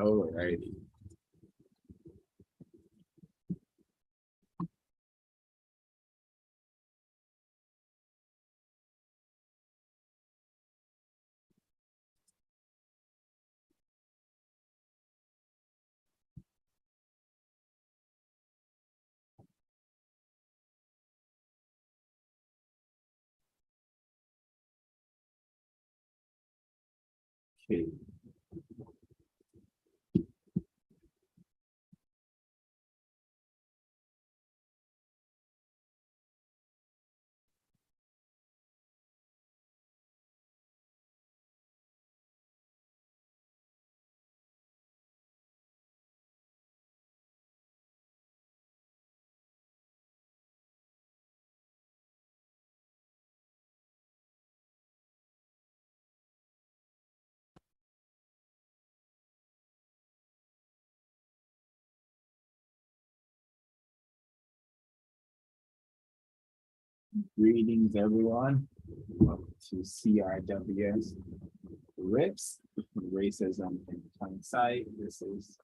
Alrighty. Okay. Greetings, everyone. Welcome to CRWS RIPS, Racism in Plain Sight. This is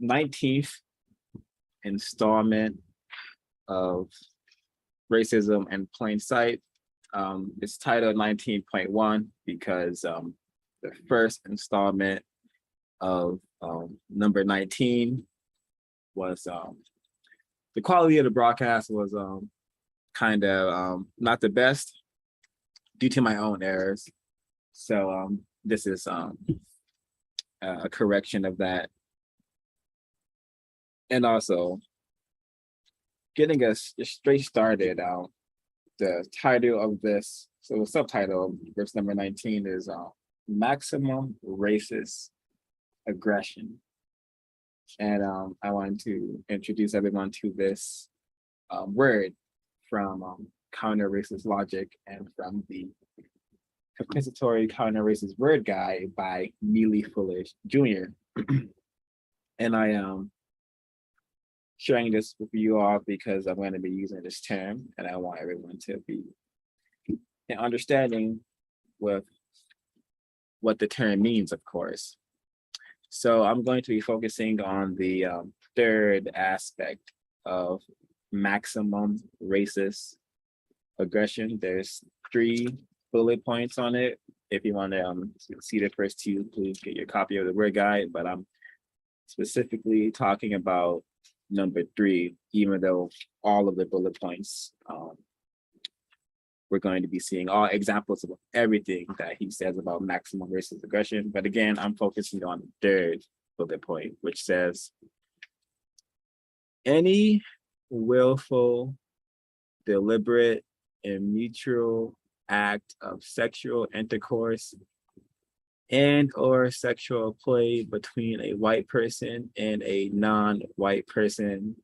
19th installment of Racism in Plain Sight. It's titled 19.1 because the first installment of number 19 was the quality of the broadcast was kind of not the best due to my own errors. So this is a correction of that. And also getting us straight started, the title of this, so the subtitle of verse number 19 is Maximum Racist Aggression. And I want to introduce everyone to this word from Counter-Racist Logic and from the Compensatory Counter-Racist Word Guide by Neely Fuller Jr. And I am sharing this with you all because I'm going to be using this term and I want everyone to be in understanding with what the term means, of course. So I'm going to be focusing on the third aspect of maximum racist aggression. There's 3 bullet points on it. If you want to see the first 2, please get your copy of the word guide, but I'm specifically talking about number 3, even though all of the bullet points, we're going to be seeing all examples of everything that he says about maximum racist aggression. But again, I'm focusing on the 3rd bullet point, which says, any willful, deliberate, and mutual act of sexual intercourse and or sexual play between a white person and a non-white person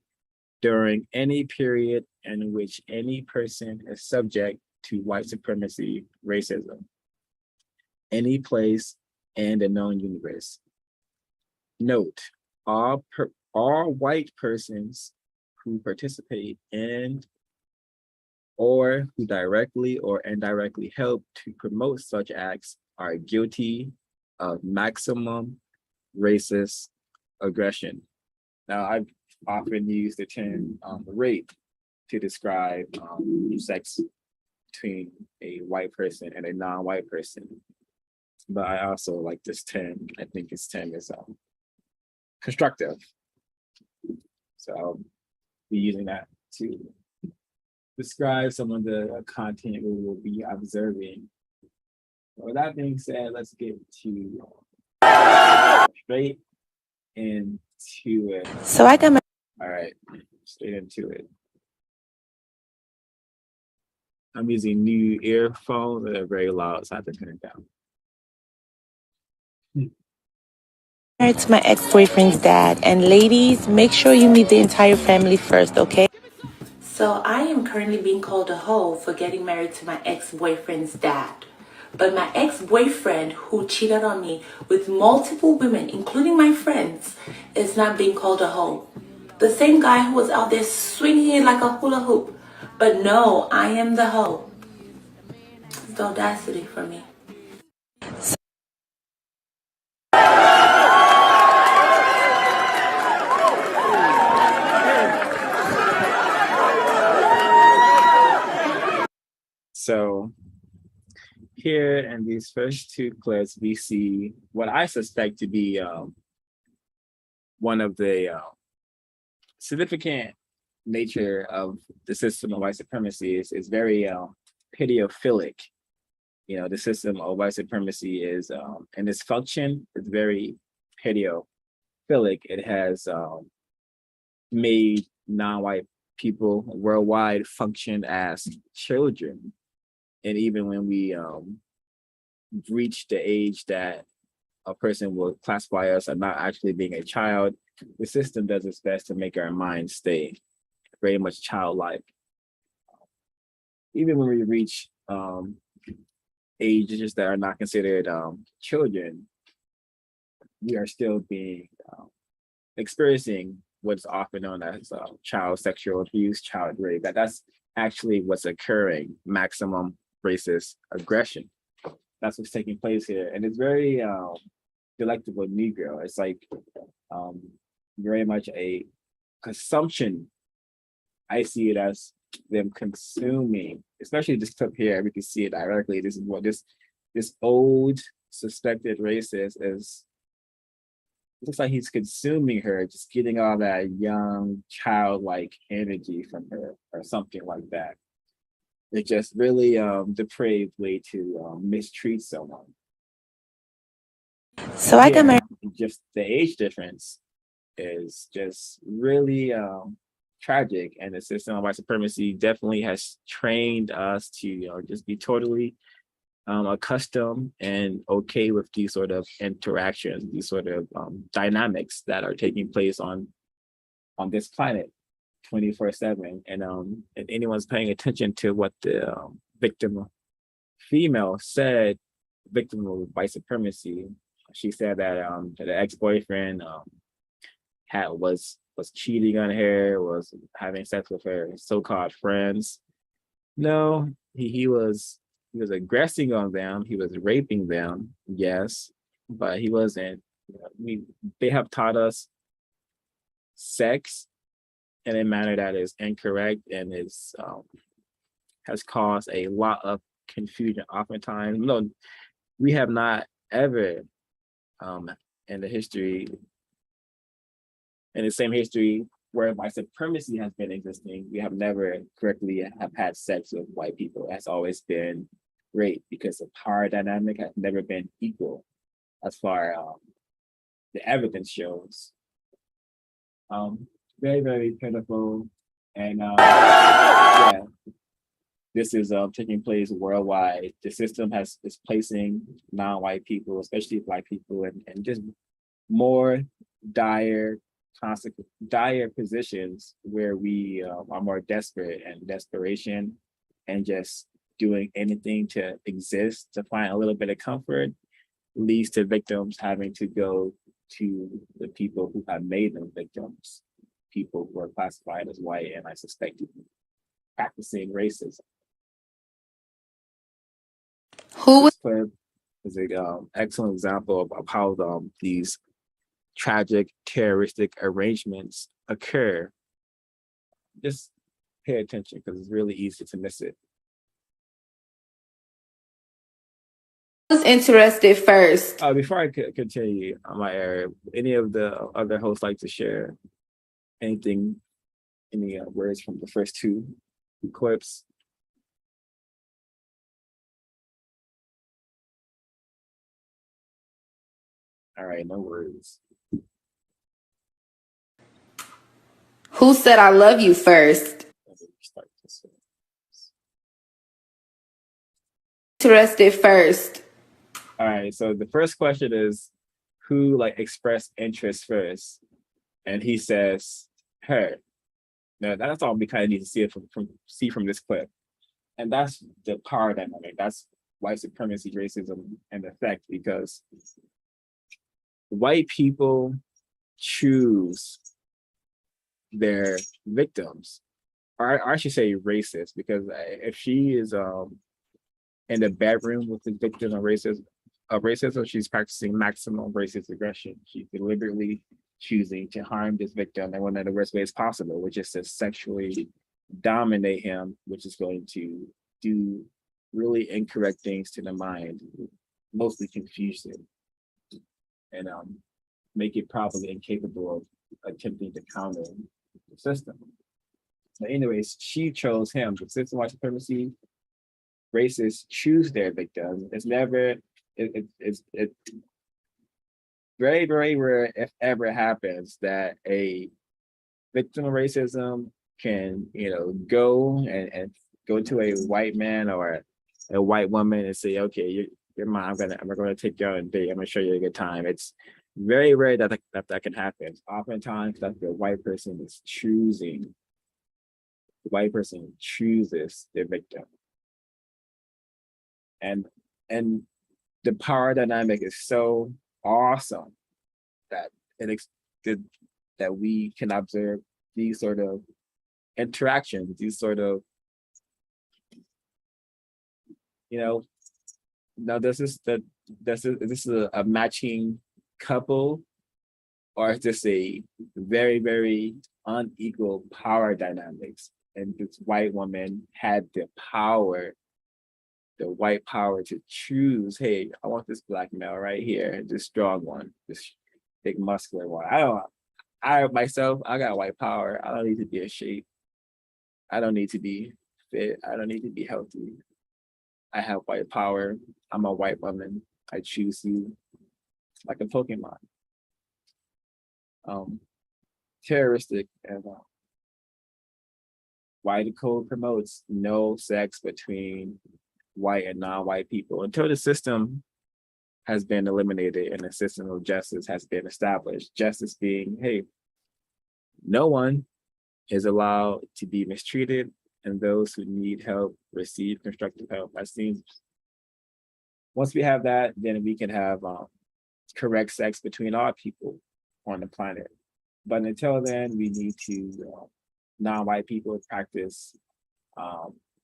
during any period in which any person is subject to white supremacy, racism, any place and a known universe. Note, all white persons who participate in or who directly or indirectly help to promote such acts are guilty of maximum racist aggression. Now, I've often used the term rape to describe sex between a white person and a non-white person. But I also like this term. I think this term is constructive. So I'll be using that to describe some of the content we will be observing. With that being said, let's get to straight into it. So I got my. All right, straight into it. I'm using new earphones that are very loud, so I have to turn it down. Married to my ex-boyfriend's dad, and ladies, make sure you meet the entire family first, okay? So I am currently being called a hoe for getting married to my ex-boyfriend's dad. But my ex-boyfriend, who cheated on me with multiple women, including my friends, is not being called a hoe. The same guy who was out there swinging it like a hula hoop. But no, I am the hoe. It's the audacity for me. here in these first two clips, we see what I suspect to be one of the significant nature of the system of white supremacy is very pedophilic. You know, the system of white supremacy is and its function is very pedophilic. It has made non-white people worldwide function as children. And even when we reach the age that a person will classify us as not actually being a child, the system does its best to make our minds stay very much childlike. Even when we reach ages that are not considered children, we are still being experiencing what's often known as child sexual abuse, child rape. That's actually what's occurring, maximum racist aggression. That's what's taking place here. And it's very delectable Negro. It's like very much a consumption. I see it as them consuming, especially this clip here, we can see it directly. This is what this old suspected racist is. Looks like he's consuming her, just getting all that young childlike energy from her or something like that. It's just really depraved way to mistreat someone. So I got married. Just the age difference is just really tragic, and the system of white supremacy definitely has trained us to just be totally accustomed and okay with these sort of interactions, these sort of dynamics that are taking place on this planet 24/7. And if anyone's paying attention to what the victim female said, victim of white supremacy, she said that the ex-boyfriend was cheating on her, was having sex with her so-called friends. No, he was aggressing on them, he was raping them, yes, but he wasn't. They have taught us sex in a manner that is incorrect and is has caused a lot of confusion oftentimes. No, we have not ever in the history, in the same history where white supremacy has been existing, we have never correctly have had sex with white people. It has always been rape because the power dynamic has never been equal as far the evidence shows. Very, very pitiful. And yeah, this is taking place worldwide. The system is placing non-white people, especially black people, and just more dire positions where we are more desperate, and desperation and just doing anything to exist, to find a little bit of comfort, leads to victims having to go to the people who have made them victims, people who are classified as white and I suspect practicing racism. This clip is an excellent example of how these tragic terroristic arrangements occur. Just pay attention because it's really easy to miss it. Was interested first. Before I continue on my area, any of the other hosts like to share anything, any words from the first two clips? All right, no worries. Who said I love you first? Interested first. All right, so the first question is, who expressed interest first? And he says her. Now that's all we kind of need to see it from this clip. And that's the power dynamic. That's white supremacy, racism, and effect, because white people choose their victims, or I should say racist, because if she is in the bedroom with the victim of racism, she's practicing maximum racist aggression. She's deliberately choosing to harm this victim in one of the worst ways possible, which is to sexually dominate him, which is going to do really incorrect things to the mind, mostly confusion, and make it probably incapable of attempting to counter the system. But anyways, she chose him. The system white supremacy racists choose their victim. It's never it's very, very rare, if ever happens, that a victim of racism can, go and go to a white man or a white woman and say, okay, you're mine. I'm gonna take you on a date. I'm gonna show you a good time. It's very rare that can happen. Oftentimes that the white person is choosing, the white person chooses their victim. And the power dynamic is so awesome that that that we can observe these sort of interactions, these sort of, you know, now this is a matching couple, or is this a very, very unequal power dynamics? And this white woman had the white power to choose, hey, I want this black male right here, this strong one, this big muscular one. I myself, I got white power. I don't need to be a shape. I don't need to be fit. I don't need to be healthy. I have white power. I'm a white woman. I choose you like a Pokemon. Um, Terroristic and why the code promotes no sex between white and non-white people until the system has been eliminated and a system of justice has been established. Justice being, hey, no one is allowed to be mistreated, and those who need help receive constructive help. That seems, once we have that, then we can have correct sex between all people on the planet. But until then, we need to non-white people practice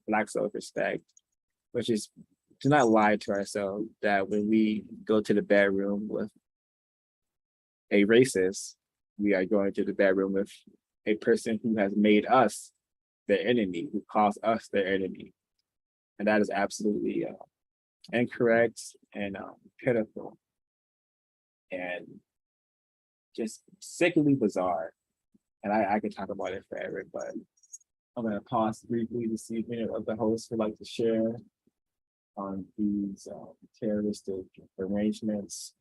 black self-respect, which is to not lie to ourselves that when we go to the bedroom with a racist, we are going to the bedroom with a person who has made us their enemy, who calls us their enemy. And that is absolutely incorrect and pitiful and just sickeningly bizarre. And I could talk about it forever, but I'm going to pause briefly to see if any of the hosts would like to share on these terroristic arrangements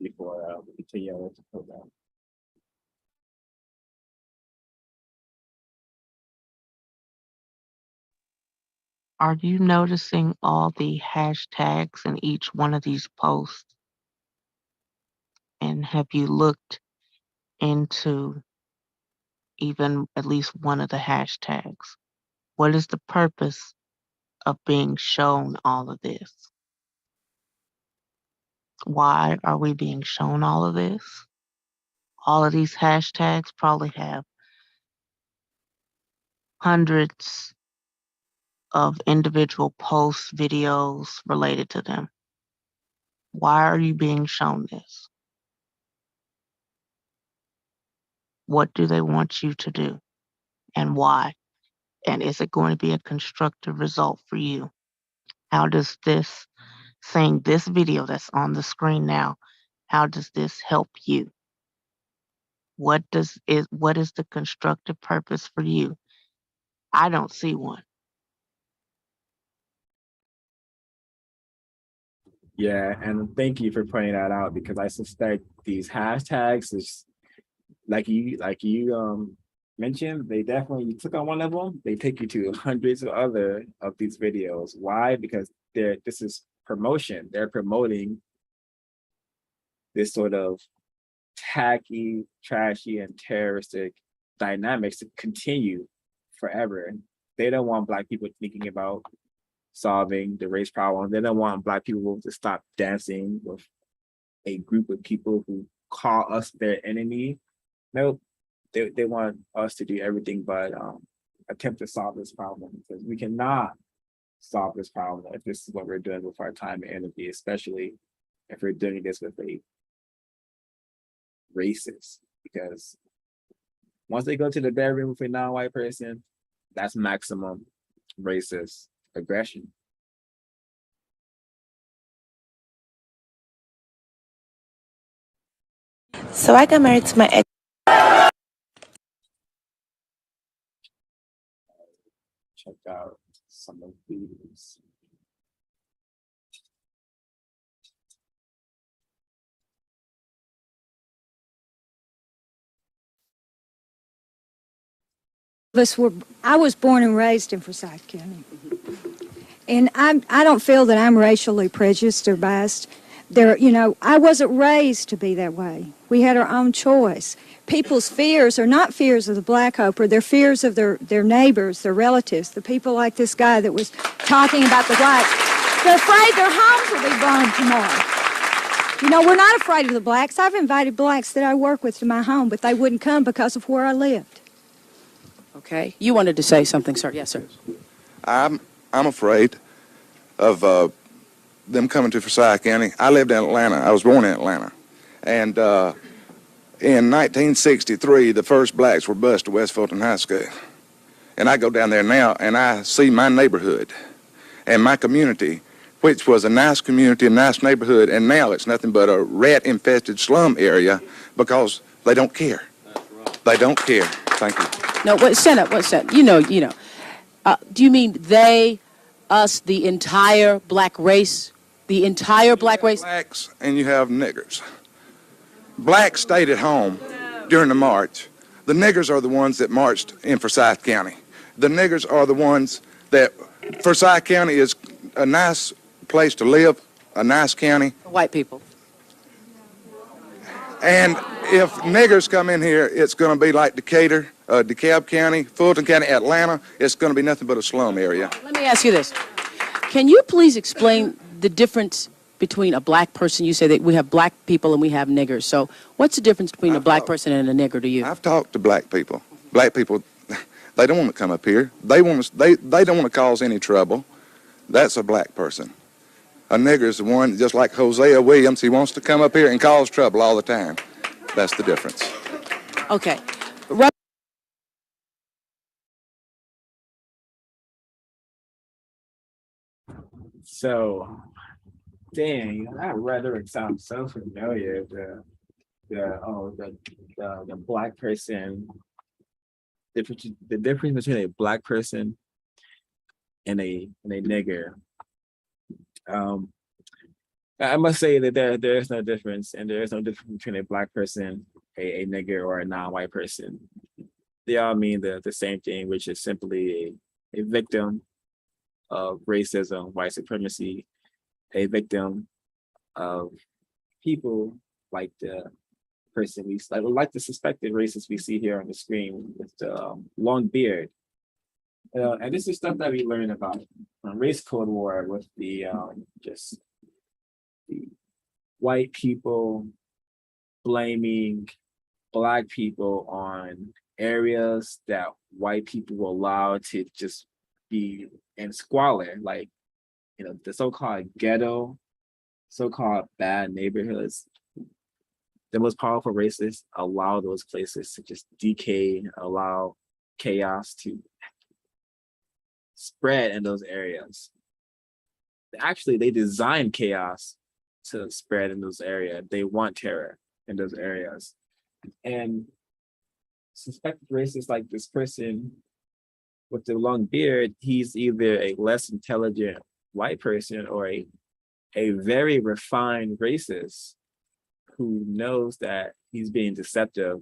before we continue with the program. Are you noticing all the hashtags in each one of these posts? And have you looked into even at least one of the hashtags? What is the purpose of being shown all of this? Why are we being shown all of this? All of these hashtags probably have hundreds of individual posts, videos related to them. Why are you being shown this? What do they want you to do and why? And is it going to be a constructive result for you? How does this, saying this video that's on the screen now, how does this help you? What is the constructive purpose for you? I don't see one. Yeah, and thank you for pointing that out because I suspect these hashtags is like you mentioned, they definitely, you click on one of them, they take you to hundreds of other of these videos. Why? Because this is promotion. They're promoting this sort of tacky, trashy, and terroristic dynamics to continue forever. They don't want Black people thinking about solving the race problem. They don't want Black people to stop dancing with a group of people who call us their enemy. Nope. They want us to do everything but attempt to solve this problem because we cannot solve this problem if this is what we're doing with our time and energy, especially if we're doing this with a racist. Because once they go to the bedroom with a non-white person, that's maximum racist aggression. So I got married to my ex. Check out some of these. I was born and raised in Forsyth County. And I don't feel that I'm racially prejudiced or biased. I wasn't raised to be that way. We had our own choice. People's fears are not fears of the Black Hoper. They're fears of their neighbors, their relatives, the people like this guy that was talking about the whites. They're afraid their homes will be burned tomorrow. We're not afraid of the blacks. I've invited blacks that I work with to my home, but they wouldn't come because of where I lived. Okay. You wanted to say something, sir. Yes, sir. I'm afraid of them coming to Forsyth County. I lived in Atlanta. I was born in Atlanta. And in 1963, the first blacks were bused to West Fulton High School. And I go down there now, and I see my neighborhood and my community, which was a nice community, a nice neighborhood, and now it's nothing but a rat-infested slum area because they don't care. They don't care. Thank you. No, wait, stand up. Wait, stand. You know. Do you mean they, us, the entire black race? The entire black race? Blacks and you have niggers. Blacks stayed at home during the march. The niggers are the ones that marched in Forsyth County. The niggers are the ones that Forsyth County is a nice place to live, a nice county. White people. And if niggers come in here, it's going to be like Decatur, DeKalb County, Fulton County, Atlanta. It's going to be nothing but a slum area. Let me ask you this. Can you please explain the difference between a black person? You say that we have black people and we have niggers. So what's the difference between a black person and a nigger to you? I've talked to black people. Black people, they don't want to come up here. They don't want to cause any trouble. That's a black person. A nigger is the one, just like Hosea Williams, he wants to come up here and cause trouble all the time. That's the difference. Okay. So, dang, that rhetoric sounds so familiar. The black person, the difference between a black person and a nigger. I must say that there is no difference, and there is no difference between a black person, a nigger, or a non-white person. They all mean the same thing, which is simply a victim of racism, white supremacy, a victim of people like the person like the suspected racist we see here on the screen with the long beard. And this is stuff that we learn about race code war with just the white people blaming black people on areas that white people will allow to just be in squalor, like the so-called ghetto, so-called bad neighborhoods. The most powerful racists allow those places to just decay, allow chaos to spread in those areas. Actually, they design chaos to spread in those areas. They want terror in those areas. And suspected racists like this person with the long beard, he's either a less intelligent white person or a very refined racist who knows that he's being deceptive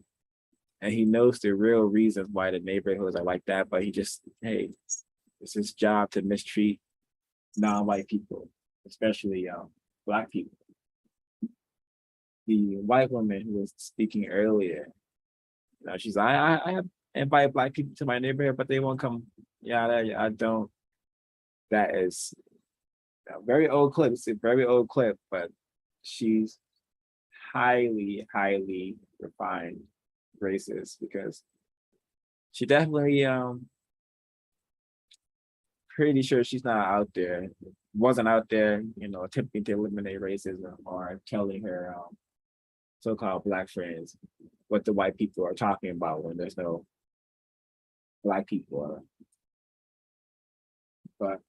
and he knows the real reasons why the neighborhoods are like that, but he just, hey, it's his job to mistreat non-white people, especially black people. The white woman who was speaking earlier, she's like, I have invited black people to my neighborhood, but they won't come. Yeah, I don't. That is a very old clip. It's a very old clip, but she's highly, highly refined racist because she definitely pretty sure she's not out there, wasn't out there, attempting to eliminate racism or telling her so-called black friends what the white people are talking about when there's no black people. But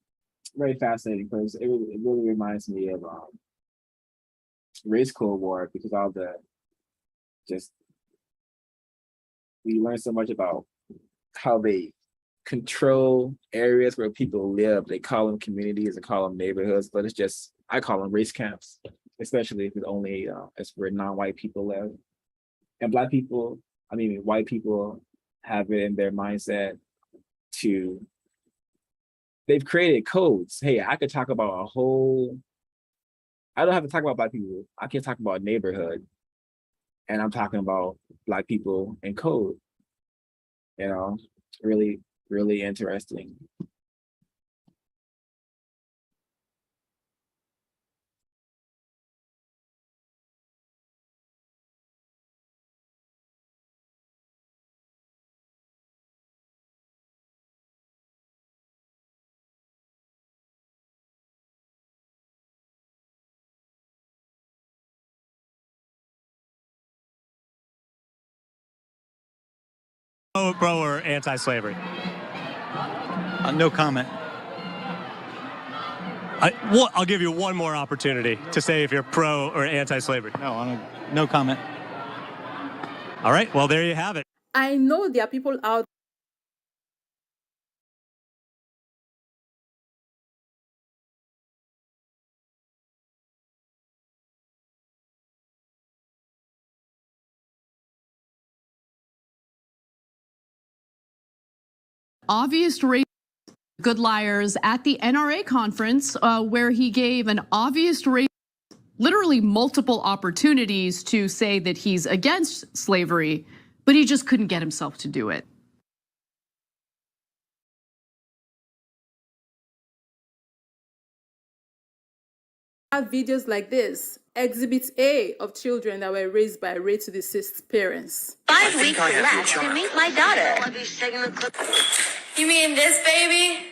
very fascinating because it really reminds me of race code war because all the just we learn so much about how they control areas where people live. They call them communities and call them neighborhoods, but it's just I call them race camps, especially if it's only it's where non-white people live. And black people, I mean white people have it in their mindset to they've created codes. Hey, I could talk about a whole I don't have to talk about black people. I can talk about a neighborhood and I'm talking about black people in code, you know, really, really interesting. Pro or anti-slavery? No comment. I'll give you one more opportunity to say if you're pro or anti-slavery. No comment. All right, well, there you have it. I know there are people out obvious race good liars at the NRA conference where he gave an obvious race literally multiple opportunities to say that he's against slavery, but he just couldn't get himself to do it. have videos like this, Exhibit A of children that were raised by racist parents. 5 weeks left to meet my daughter. You mean this baby?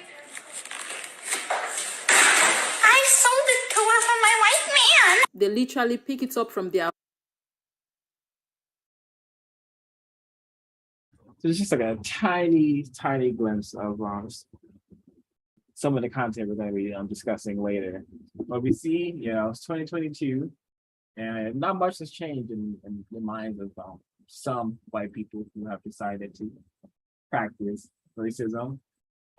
I sold it to her from my white man. They literally pick it up from their So it's just like a tiny, tiny glimpse of some of the content we're going to be discussing later. But we see, it's 2022, and not much has changed in the minds of some white people who have decided to practice racism.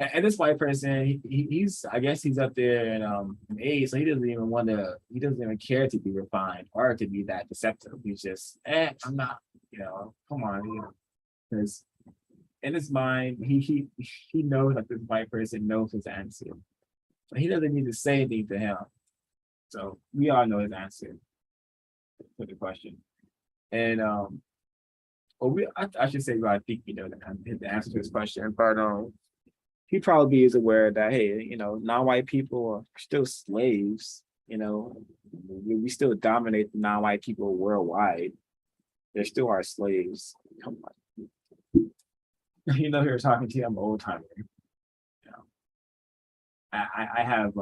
And this white person, he's I guess he's up there in age, so he doesn't even care to be refined or to be that deceptive. He's just, I'm not, come on, because in his mind, he knows that this white person knows his answer. So he doesn't need to say anything to him. So we all know his answer to the question. And I should say, well, I think we know the answer to his question, but he probably is aware that hey, non-white people are still slaves. We still dominate the non-white people worldwide. They're still our slaves. Come on. You're talking to you, I'm an old timer. I have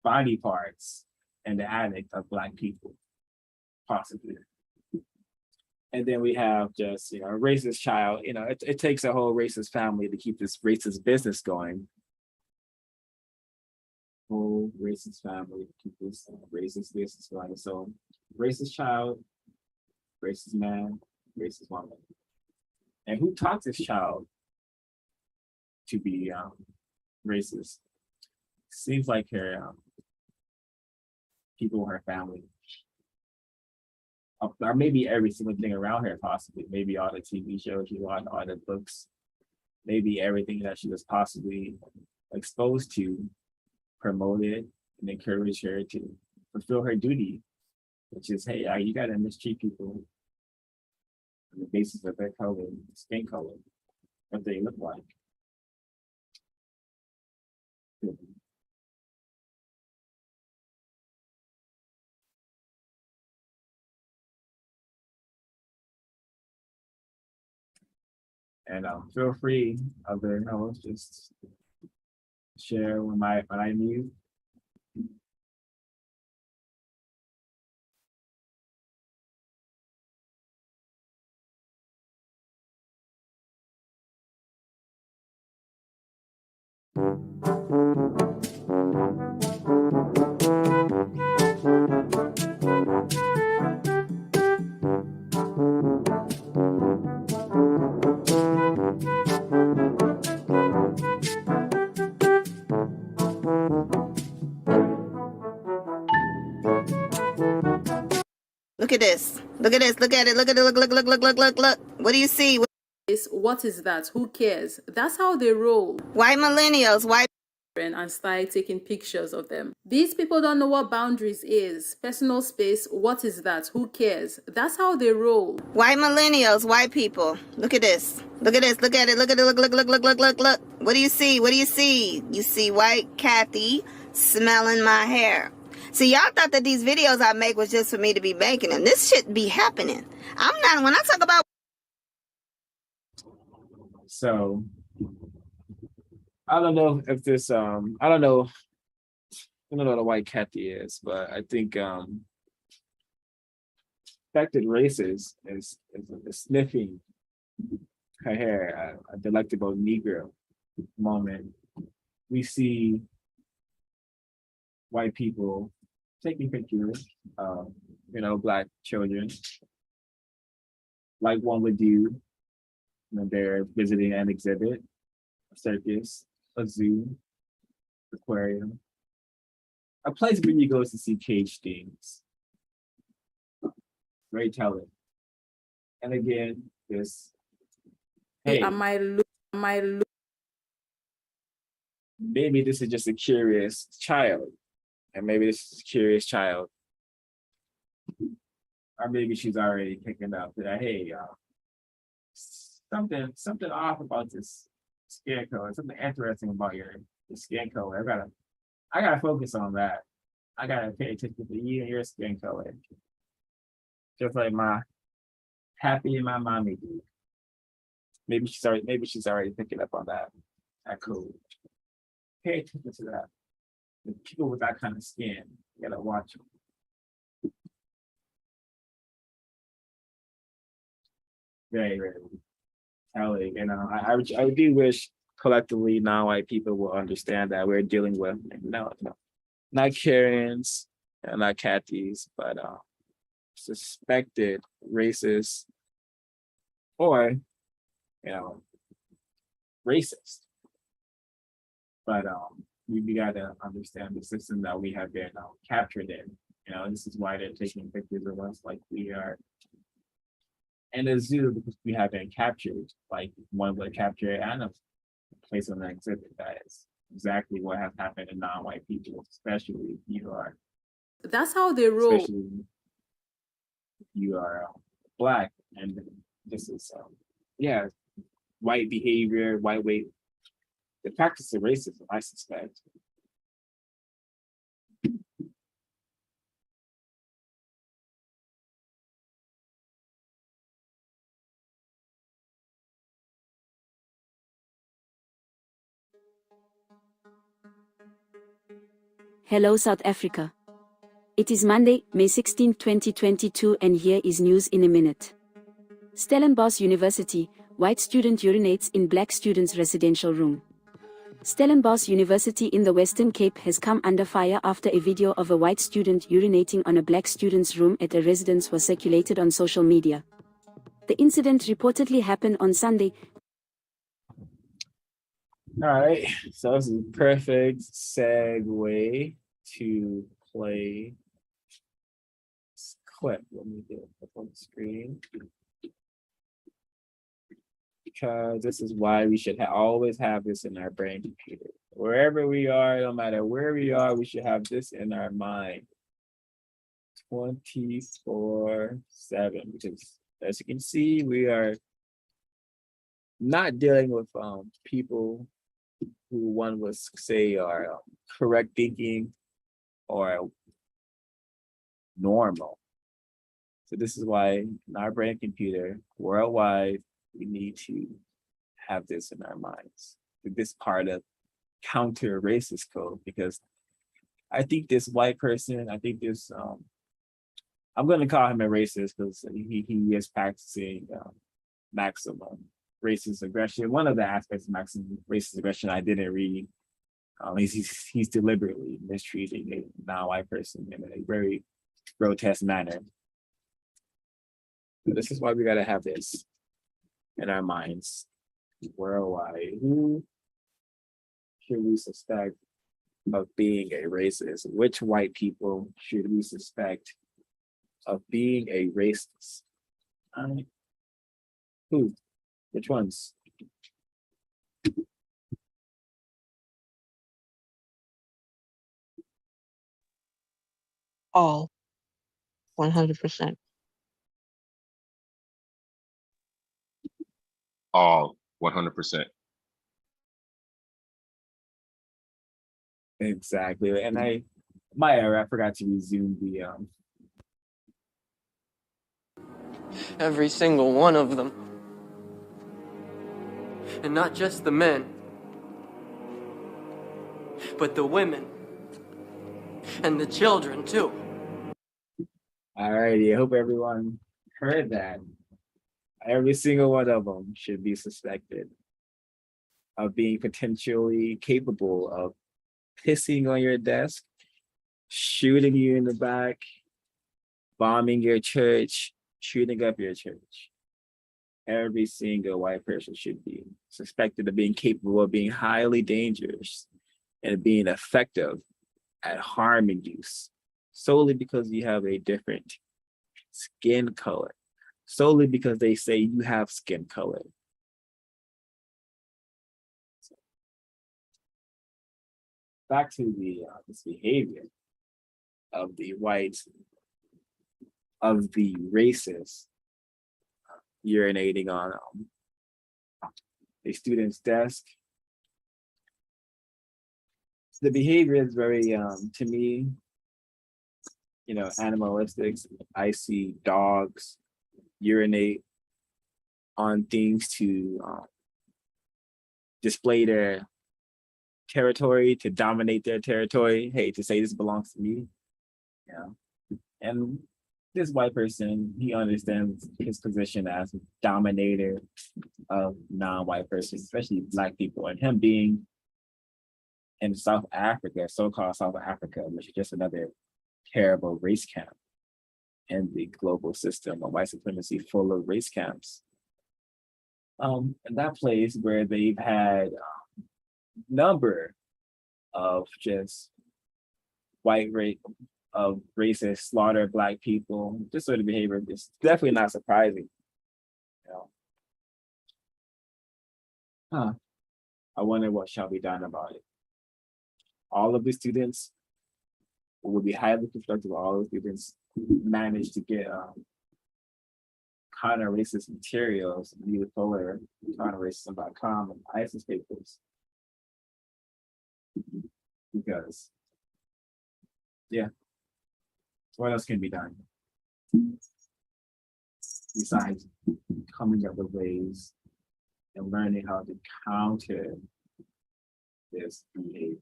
body parts in the attic of black people, possibly. And then we have just, a racist child. It takes a whole racist family to keep this racist business going. Whole racist family to keep this racist business going. So, racist child, racist man, racist woman. And who taught this child to be racist? Seems like her people in her family. Or maybe every single thing around her, possibly. Maybe all the TV shows she watched, all the books, maybe everything that she was possibly exposed to, promoted and encouraged her to fulfill her duty, which is, hey, you gotta mistreat people on the basis of their color, skin color, what they look like. And feel free, other hosts, just share when I mute. Look at this. Look at this. Look at it. Look at it. Look, look, look, look, look, look, look. What do you see? What is that? Who cares? That's how they roll. White millennials, white And start taking pictures of them. These people don't know what boundaries is. Personal space, what is that? Who cares? That's how they roll. white millennials, white people. Look at this. Look at this. Look at it. Look at it. Look, look, look, look, look, look, look. What do you see? What do you see? You see white Kathy smelling my hair. See, y'all thought that these videos I make was just for me to be making them. This shit be happening. I'm not, when I talk about. So I don't know if this I don't know what a white Kathy is, but I think affected races is sniffing her hair, a delectable Negro moment. We see white people taking pictures of, Black children, like one would do when they're visiting an exhibit, a circus, a zoo, aquarium, a place where you go to see cage things. Very telling. And again, this, hey, maybe this is just a curious child, and maybe this is a curious child, or maybe she's already picking up that, hey, something off about this skin color, something interesting about your skin color. I gotta focus on that. I gotta pay attention to you and your skin color. Just like my Happy and my mommy do. Maybe she's already picking up on that code. Pay attention to that. The people with that kind of skin, you gotta watch them. Very, very telling. And I do wish collectively non-white people will understand that we're dealing with not Karens and not Kathys, but suspected racist or racist. But we gotta understand the system that we have been captured in. This is why they're taking pictures of us like we are in a zoo, because we have been captured, like one would capture an animal, place on an exhibit. That is exactly what has happened to non-white people, especially if you are. That's how they roll. Especially if you are Black, and this is white behavior, white way, the practice of racism, I suspect. Hello South Africa. It is Monday, May 16, 2022 and here is news in a minute. Stellenbosch University, white student urinates in black student's residential room. Stellenbosch University in the Western Cape has come under fire after a video of a white student urinating on a black student's room at a residence was circulated on social media. The incident reportedly happened on Sunday. All right, so this is a perfect segue to play this clip. Let me get it up on the screen. Because this is why we should always have this in our brain computer. Wherever we are, no matter where we are, we should have this in our mind 24/7. Because as you can see, we are not dealing with people who one would say are correct thinking or normal. So this is why in our brain computer worldwide, we need to have this in our minds. This part of counter racist code, because I think this white person, I think this, I'm going to call him a racist because he is practicing maximum racist aggression. One of the aspects of maximum racist aggression I didn't read. He's deliberately mistreating a non-white person in a very grotesque manner. But this is why we got to have this in our minds worldwide. Who should we suspect of being a racist? Which white people should we suspect of being a racist. Who? Which ones? All 100%. All 100%. Exactly. And my error, I forgot to resume the Every single one of them. And not just the men, but the women. And the children, too. Alrighty, I hope everyone heard that. Every single one of them should be suspected of being potentially capable of pissing on your desk, shooting you in the back, bombing your church, shooting up your church. Every single white person should be suspected of being capable of being highly dangerous and being effective at harming you solely because you have a different skin color, solely because they say you have skin color. Back to the this behavior of the whites, of the racists urinating on a student's desk. The behavior is very, to me, animalistic. I see dogs urinate on things to display their territory, to dominate their territory. Hey, to say this belongs to me. And this white person, he understands his position as dominator of non-white persons, especially Black people, and him being in South Africa, so-called South Africa, which is just another terrible race camp in the global system of white supremacy, full of race camps. And that place where they've had number of just white race of racist slaughter Black people, this sort of behavior is definitely not surprising. I wonder what shall be done about it. All of the students would be highly constructive. All of the students manage to get counter-racist materials, Neither Fuller, counterracism.com, and ISIS papers. Because, what else can be done? Besides coming up with ways and learning how to counter this behavior.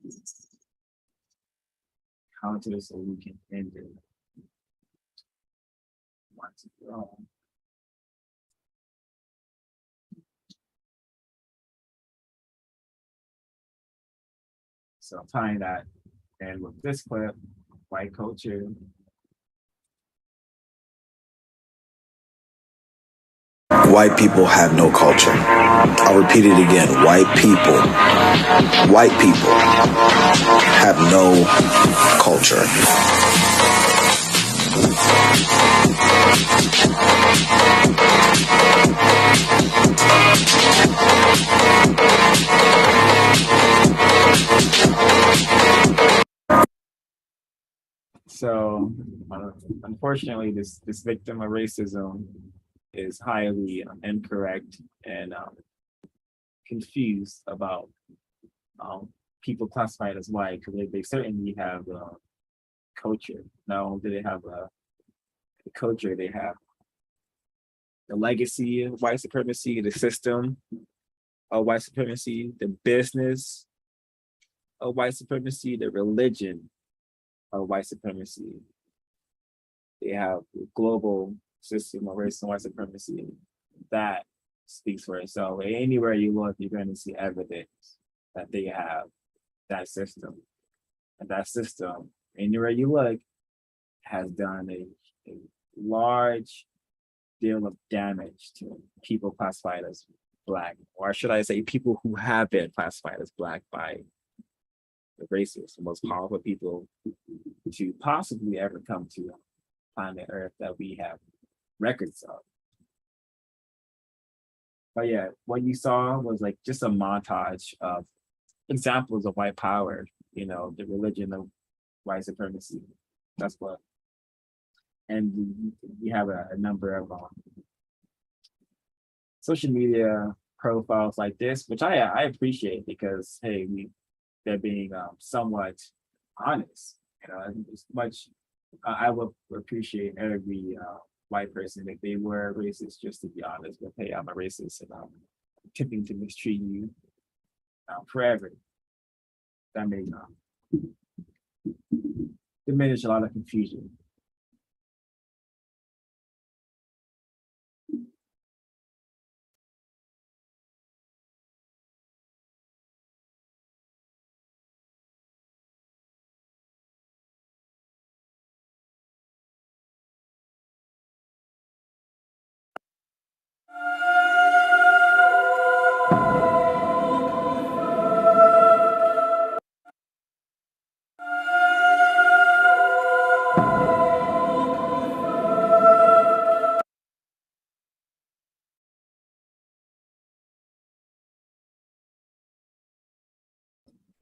Counter so we can end it once and for all. So I'm tying that in with this clip, white culture. White people have no culture. I'll repeat it again. White people have no culture. So unfortunately, this victim of racism is highly incorrect and confused about people classified as white, because they certainly have culture. Not only do they have a culture, they have the legacy of white supremacy, the system of white supremacy, the business of white supremacy, the religion of white supremacy. They have the global system of race and white supremacy that speaks for itself. Anywhere you look, you're going to see evidence that they have that system. And that system, anywhere you look, has done a large deal of damage to people classified as Black, or should I say people who have been classified as Black by the racists, the most powerful people to possibly ever come to planet Earth that we have records of. But yeah, what you saw was like just a montage of examples of white power, you know, the religion of white supremacy. That's what. And we have a number of social media profiles like this, which I appreciate because hey, they're being somewhat honest. You know, as much I would appreciate every white person if they were racist, just to be honest. But hey, I'm a racist and I'm attempting to mistreat you forever. That may diminish a lot of confusion.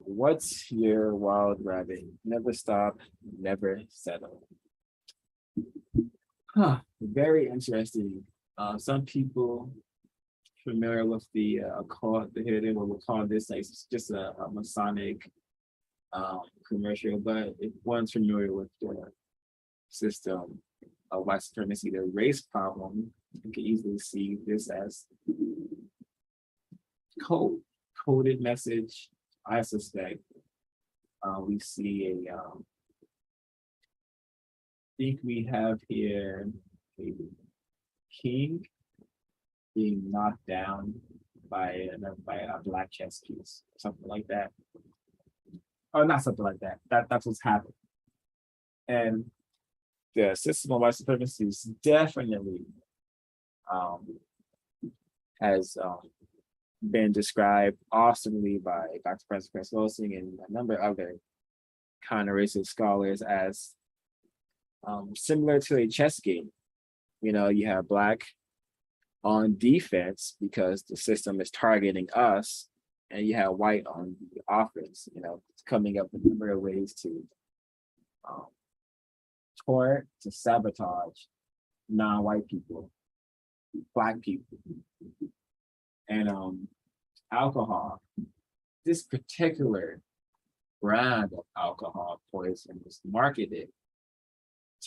What's your wild rabbit? Never stop, never settle. Huh, very interesting. Some people familiar with the occult, the hidden, what we call this like just a Masonic commercial, but if one's familiar with the system of white supremacy, the race problem, you can easily see this as coded message. I suspect we see a think we have here a king being knocked down by a black chess piece, something like that. Or not something like that. That's what's happened. And the system of white supremacy is definitely has been described awesomely by Dr. Chris Wilson and a number of other kind of racist scholars as similar to a chess game. You know, you have black on defense because the system is targeting us, and you have white on the offense, you know, coming up with a number of ways to tort, to sabotage non-white people, black people. And alcohol, this particular brand of alcohol poison was marketed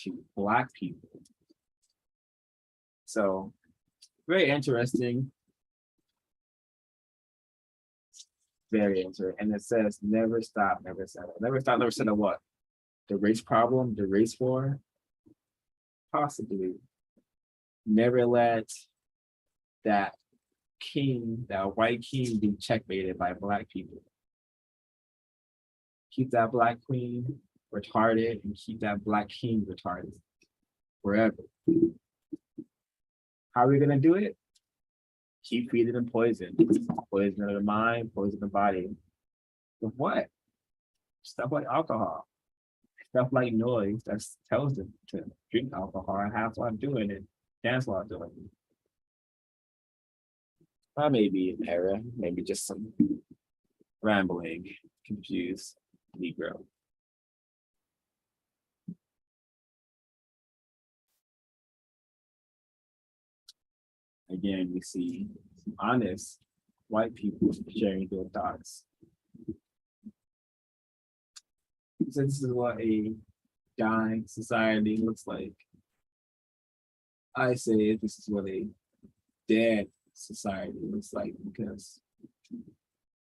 to black people. So very interesting. Very interesting. And it says never stop, never settle. Never stop, never settle what? The race problem, the race war? Possibly. Never let that king, that white king, be checkmated by black people. Keep that black queen retarded and keep that black king retarded forever. How are we gonna do it? Keep feeding them poison. Poison of the mind, poison the body. With what? Stuff like alcohol. Stuff like noise that tells them to drink alcohol and have fun doing it, dance while doing it. That may be an error, maybe just some rambling, confused Negro. Again, we see honest white people sharing their thoughts. So this is what a dying society looks like. I say this is what a dead society looks like because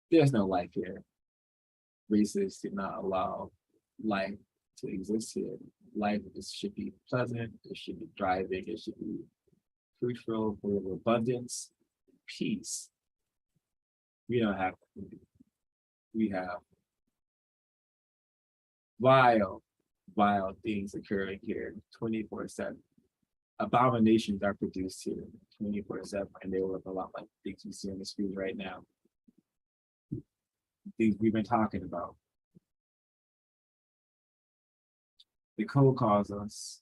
there's no life here. Racists did not allow life to exist here. Life should be pleasant, it should be thriving, it should be fruitful, full of abundance, peace. We don't have that. We have vile things occurring here 24/7. Abominations are produced here 24/7, and they look a lot like things you see on the screen right now. Things we've been talking about. The code calls us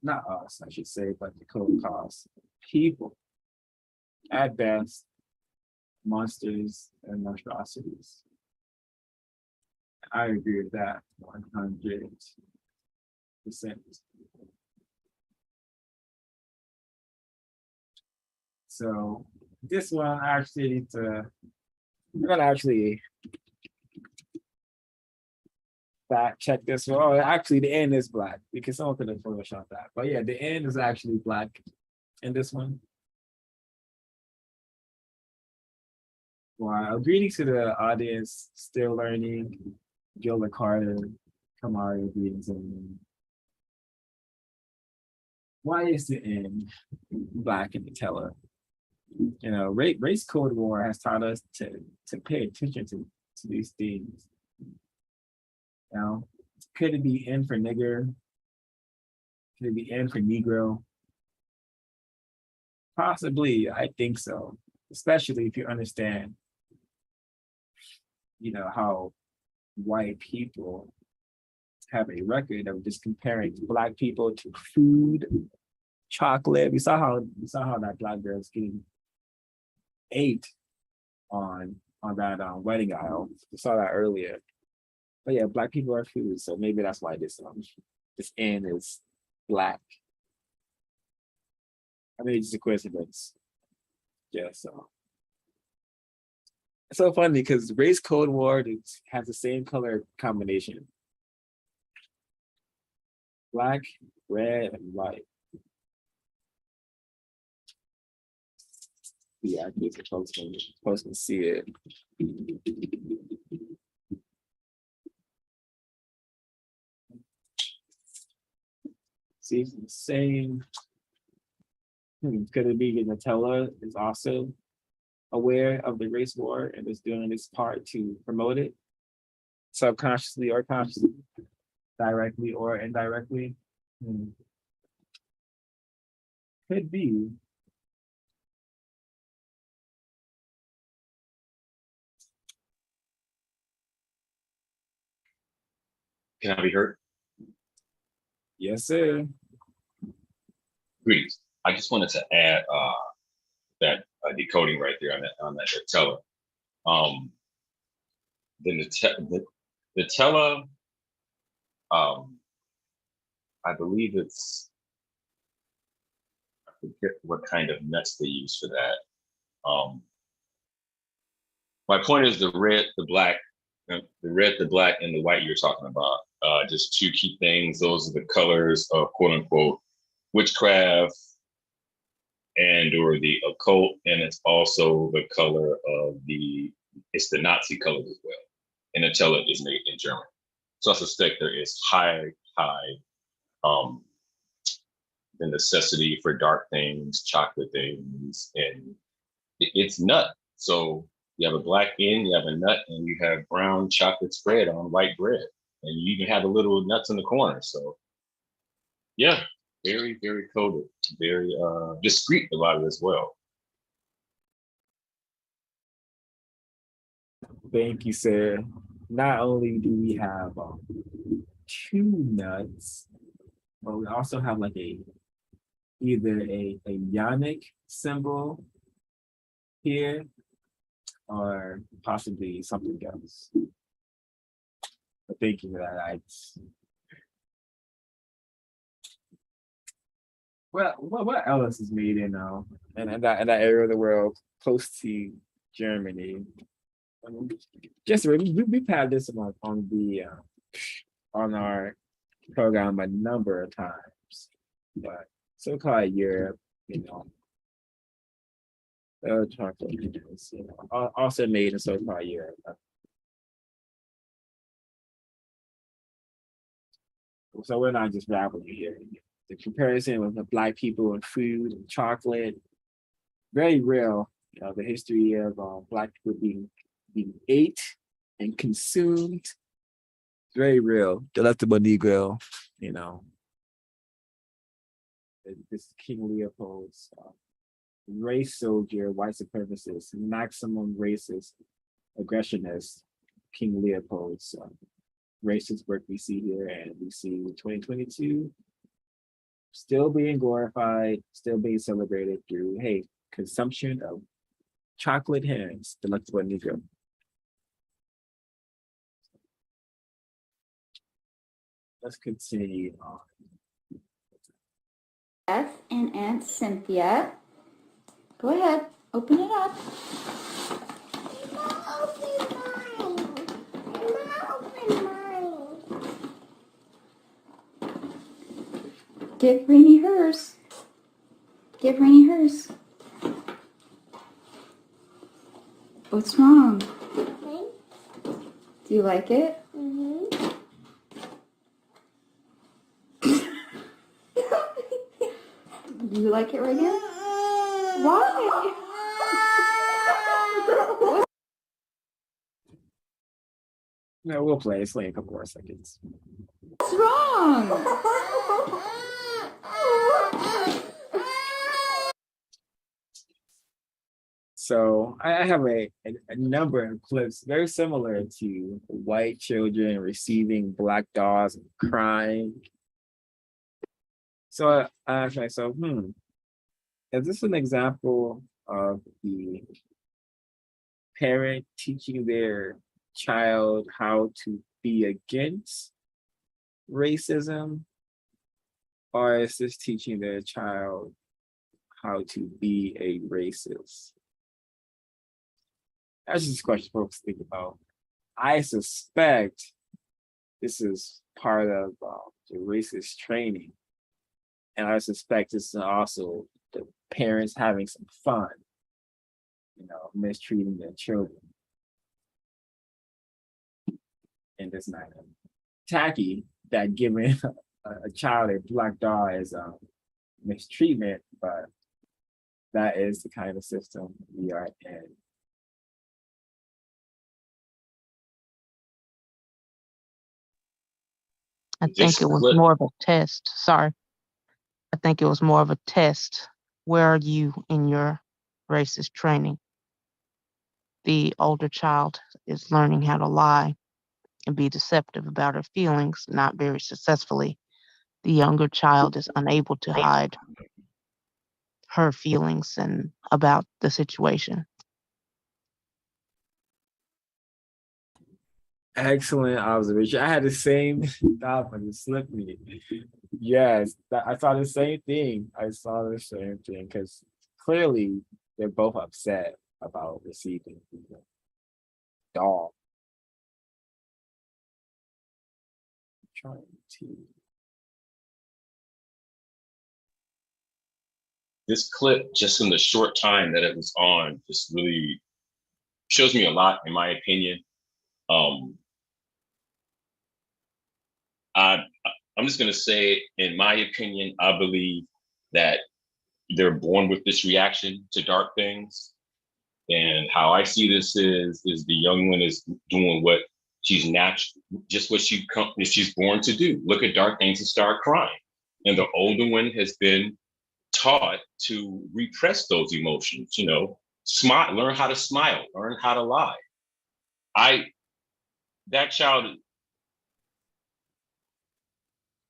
not us, I should say, but the Holocaust people, at best, monsters and monstrosities. I agree with that 100%. So this one actually, I'm gonna actually fact check this one. Oh, actually, the end is black because someone could have photoshopped that. But yeah, the end is actually black in this one. Wow. Greetings to the audience, still learning. Gilda Carter, Kamari, greetings. And why is the end black in the teller? You know, race code war has taught us to pay attention to these things. You know, could it be N for nigger? Could it be N for Negro? Possibly, I think so. Especially if you understand, you know, how white people have a record of just comparing black people to food, chocolate. We saw how that black girl's getting ate on that wedding aisle. We saw that earlier. But yeah, black people are food, so maybe that's why this N is black. I mean, it's just a coincidence. Yeah, so it's so funny because race code war has the same color combination: black, red, and white. Yeah, I think folks can see it. See, it's the same. Could it be Nutella is also aware of the race war and is doing its part to promote it, subconsciously or consciously, directly or indirectly? Could be. Can I be heard? Yes, sir. Greetings. I just wanted to add that decoding right there on that Nutella. The Nutella, I believe I forget what kind of nuts they use for that. My point is the red, the black, and the white you're talking about. Just two key things. Those are the colors of quote unquote witchcraft and or the occult, and it's also the color of it's the Nazi colors as well. And Nutella is made in Germany. So I suspect there is high the necessity for dark things, chocolate things, and it's nut. So you have a black end, you have a nut, and you have brown chocolate spread on white bread. And you even have a little nuts in the corner. So yeah, very, very coded, very discreet about it as well. Thank you, sir. Not only do we have two nuts, but we also have like either a Yannick symbol here or possibly something else. But thank you for that. What else is made in that area of the world close to Germany? Just we've had this on our program a number of times, but so-called Europe, you know, chocolate, you know, also made in so-called Europe. So we're not just babbling here. The comparison with the black people and food and chocolate, very real. You know, the history of black people being ate and consumed, very real. Delectable Negro, you know. This is King Leopold's race soldier, white supremacist, maximum racist, aggressionist, King Leopold's racist work we see here, and we see 2022 still being glorified, still being celebrated through, hey, consumption of chocolate hands, delectable Negro. Let's continue on. Beth and Aunt Cynthia. Go ahead, open it up. Give Rainy hers. Give Rainy hers. What's wrong? Do you like it? Do you like it right now? Why? No, we'll play. It's like a couple more seconds. What's wrong? So I have a number of clips very similar to white children receiving black dolls and crying. So I asked myself, is this an example of the parent teaching their child how to be against racism? Or is this teaching their child how to be a racist? That's just a question folks think about. I suspect this is part of the racist training. And I suspect this is also the parents having some fun, mistreating their children. And it's not tacky that giving a child a black doll is mistreatment, but that is the kind of system we are in. I think it was more of a test. Sorry. I think it was more of a test. Where are you in your racist training? The older child is learning how to lie and be deceptive about her feelings, not very successfully. The younger child is unable to hide her feelings and about the situation. Excellent observation. I had the same thought, but it slipped me. Yes, I saw the same thing. I saw the same thing because clearly they're both upset about receiving the doll. Trying to. This clip, just in the short time that it was on, just really shows me a lot, in my opinion. I'm just going to say, in my opinion, I believe that they're born with this reaction to dark things. And how I see this is the young one is doing what she's natural, just what she's born to do. Look at dark things and start crying. And the older one has been taught to repress those emotions, smile, learn how to smile, learn how to lie. That child,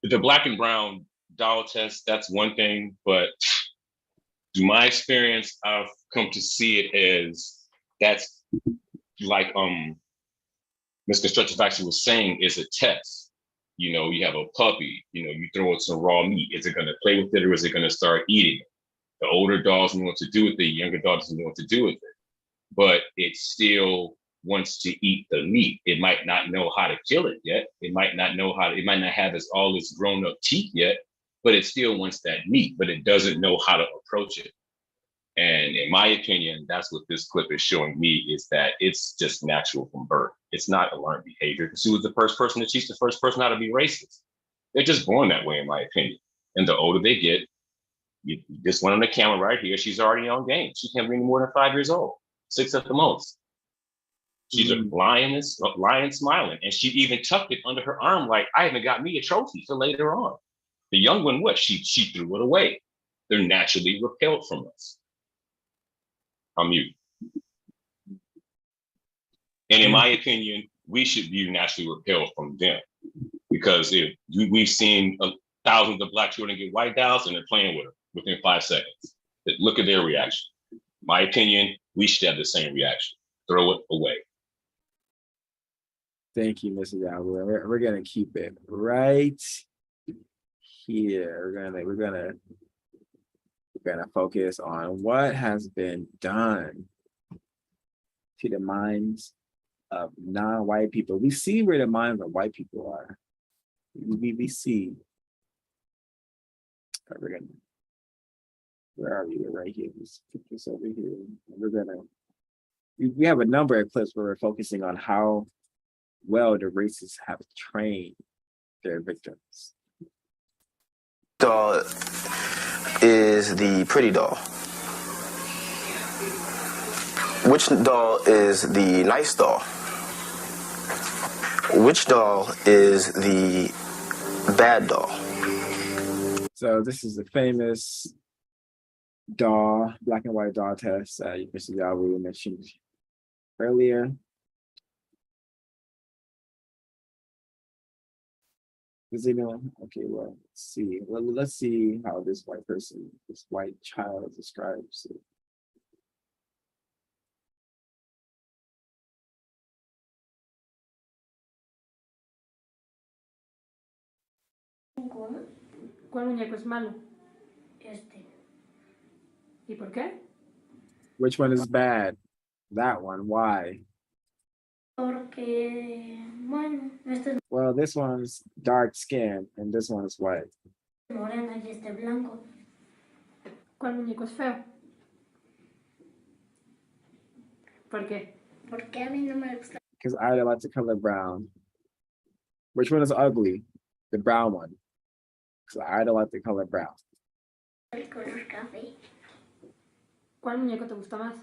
the black and brown doll test, that's one thing, but through my experience, I've come to see it as that's like Mr. Stretches actually was saying, is a test. You have a puppy, you throw it some raw meat. Is it gonna play with it or is it gonna start eating it? The older dogs know what to do with it, the younger dogs doesn't know what to do with it. But it still wants to eat the meat. It might not know how to kill it yet. It might not have all its grown up teeth yet, but it still wants that meat, but it doesn't know how to approach it. And in my opinion, that's what this clip is showing me, is that it's just natural from birth. It's not a learned behavior. Because who was the first person to teach the first person how to be racist? They're just born that way, in my opinion. And the older they get, this one on the camera right here, she's already on game. She can't be any more than 5 years old, 6 at the most. She's a lying, smiling. And she even tucked it under her arm like, I haven't got me a trophy for later on. The young one, what? She threw it away. They're naturally repelled from us. I'm mute. And in my opinion, we should be naturally repelled from them, because we've seen thousands of black children get white dolls and they're playing with them within 5 seconds. Look at their reaction. My opinion, we should have the same reaction. Throw it away. Thank you, Mr. Yahweh. We're gonna keep it right here. We're gonna focus on what has been done to the minds of non-white people. We see where the minds of white people are. We see. We're gonna. Where are we? We're right here. Let's put this over here. We're gonna. We have a number of clips where we're focusing on how well the racists have trained their victims. Doll is the pretty doll. Which doll is the nice doll? Which doll is the bad doll? So this is the famous doll, black and white doll test Mr. Yahweh mentioned earlier. Does anyone? Okay, well, let's see. Well, let's see how this white person, this white child describes it. ¿Cuál muñeco es malo? Este. ¿Y por qué? Which one is bad? That one. Why? Porque, bueno, este es Well, this one's dark skin and this one is white. moreno y este blanco. ¿Cuál muñeco es feo? ¿Por qué? Porque a mí no me gusta. Because I like the color brown. Which one is ugly? The brown one. Because I don't like the color brown. El color café. ¿Cuál muñeco te gusta más?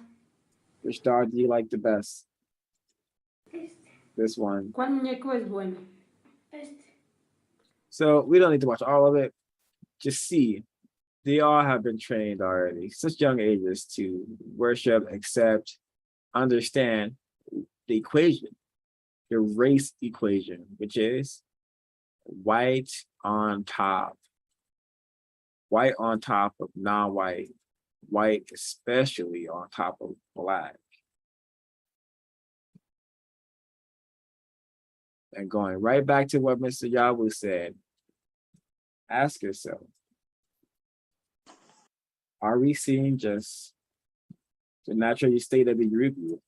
Which dog do you like the best? Este. This one. ¿Cuál muñeco es bueno? Este. So we don't need to watch all of it. Just see. They all have been trained already, such young ages, to worship, accept, understand the equation, the race equation, which is white on top of non-white, white especially on top of black. And going right back to what Mr. Yahweh said, ask yourself, are we seeing just the natural state of the Yurugu,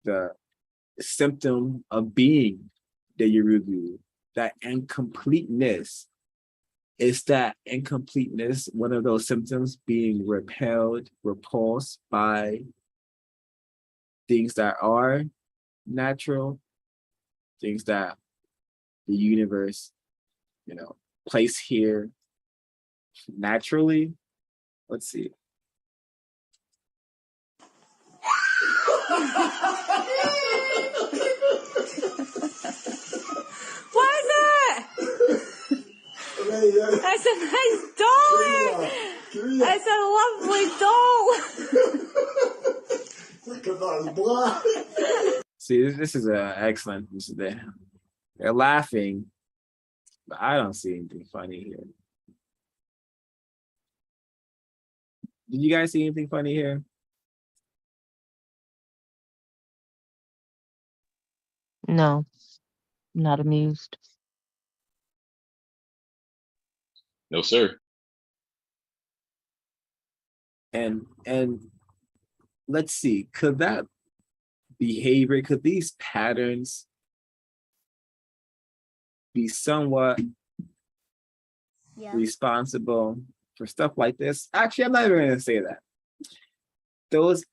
the symptom of being the Yurugu, that incompleteness? Is that incompleteness one of those symptoms, being repelled, repulsed by things that are natural, things that the universe, place here naturally? Let's see. What is that? That's a nice doll. That's a lovely doll. See, this is an excellent piece of that. They're laughing, but I don't see anything funny here. Did you guys see anything funny here? No, not amused. No, sir. And let's see, could that behavior, could these patterns be somewhat responsible for stuff like this? Actually, I'm not even gonna say that.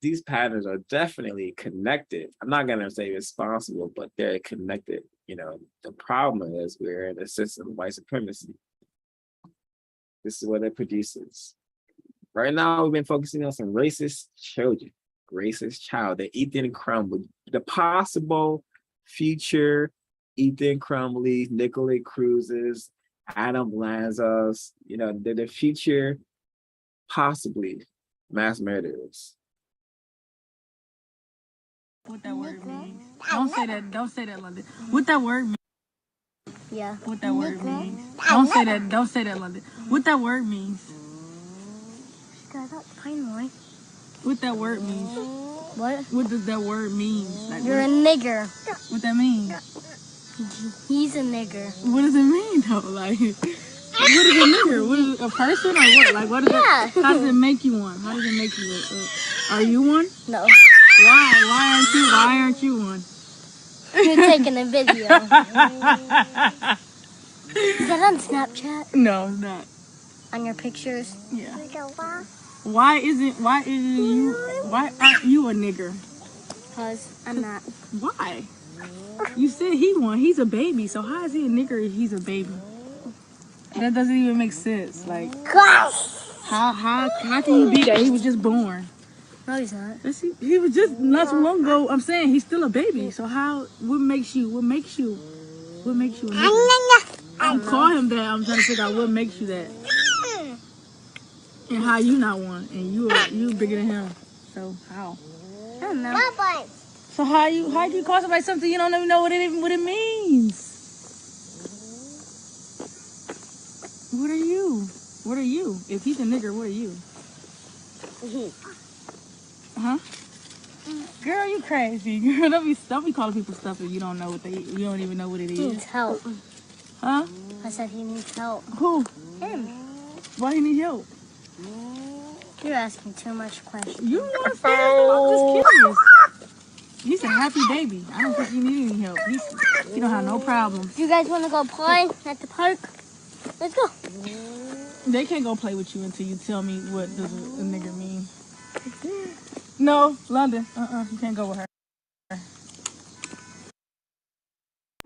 These patterns are definitely connected. I'm not gonna say responsible, but they're connected. The problem is we're in a system of white supremacy. This is what it produces. Right now, we've been focusing on some racist children, racist child, the Ethan Crumley, the possible future Ethan Crumley, Nicolay Cruz's, Adam Lanza's, the future possibly mass murderers. What that word means? Don't say that. Don't say that like that. What that word means? Yeah. What that word means? Don't say that. Don't say that, London. What that word means? What that word means? What? What does that word mean? Like, You're a nigger. what that mean? He's a nigger. What does it mean though? Like, what is a nigger? What is a person or what? Like, what is it? How does it make you one? How does it make you? Are you one? No. Why? Why aren't you one? You're taking a video. Is that on Snapchat? No, it's not. On your pictures? Yeah. Why aren't you a nigger? Because I'm not. Why? You said he won. He's a baby. So how is he a nigger if he's a baby? That doesn't even make sense. Like, how can you be that? He was just born. No, he's not. He was just not too long ago. I'm saying he's still a baby. So what makes you a nigger? I don't call him that. I'm trying to figure out what makes you that. And how you not one. And you bigger than him. So how? I don't know. So how you call somebody something you don't even know what it means? What are you? What are you? If he's a nigger, what are you? Huh? Girl, you crazy. Girl, don't be calling people stuff if you don't even know what it is. He needs help. Huh? I said he needs help. Who? Him. Why he need help? You're asking too much questions. You know what I'm saying? I'm just curious. He's a happy baby. I don't think he needs any help. He don't have no problems. You guys want to go play at the park? Let's go. They can't go play with you until you tell me what does a nigger mean. No, London. You can't go with her.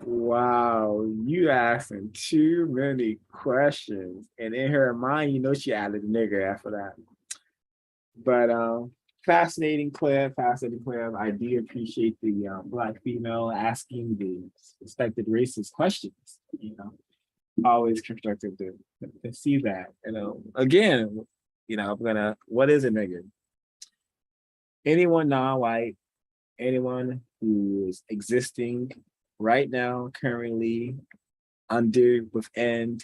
Wow, you asking too many questions. And in her mind, you know she added a nigger after that. But fascinating clip. I do appreciate the black female asking the suspected racist questions. Always constructive to see that. Again, I'm gonna. What is a nigger? Anyone non-white, anyone who is existing right now, currently within,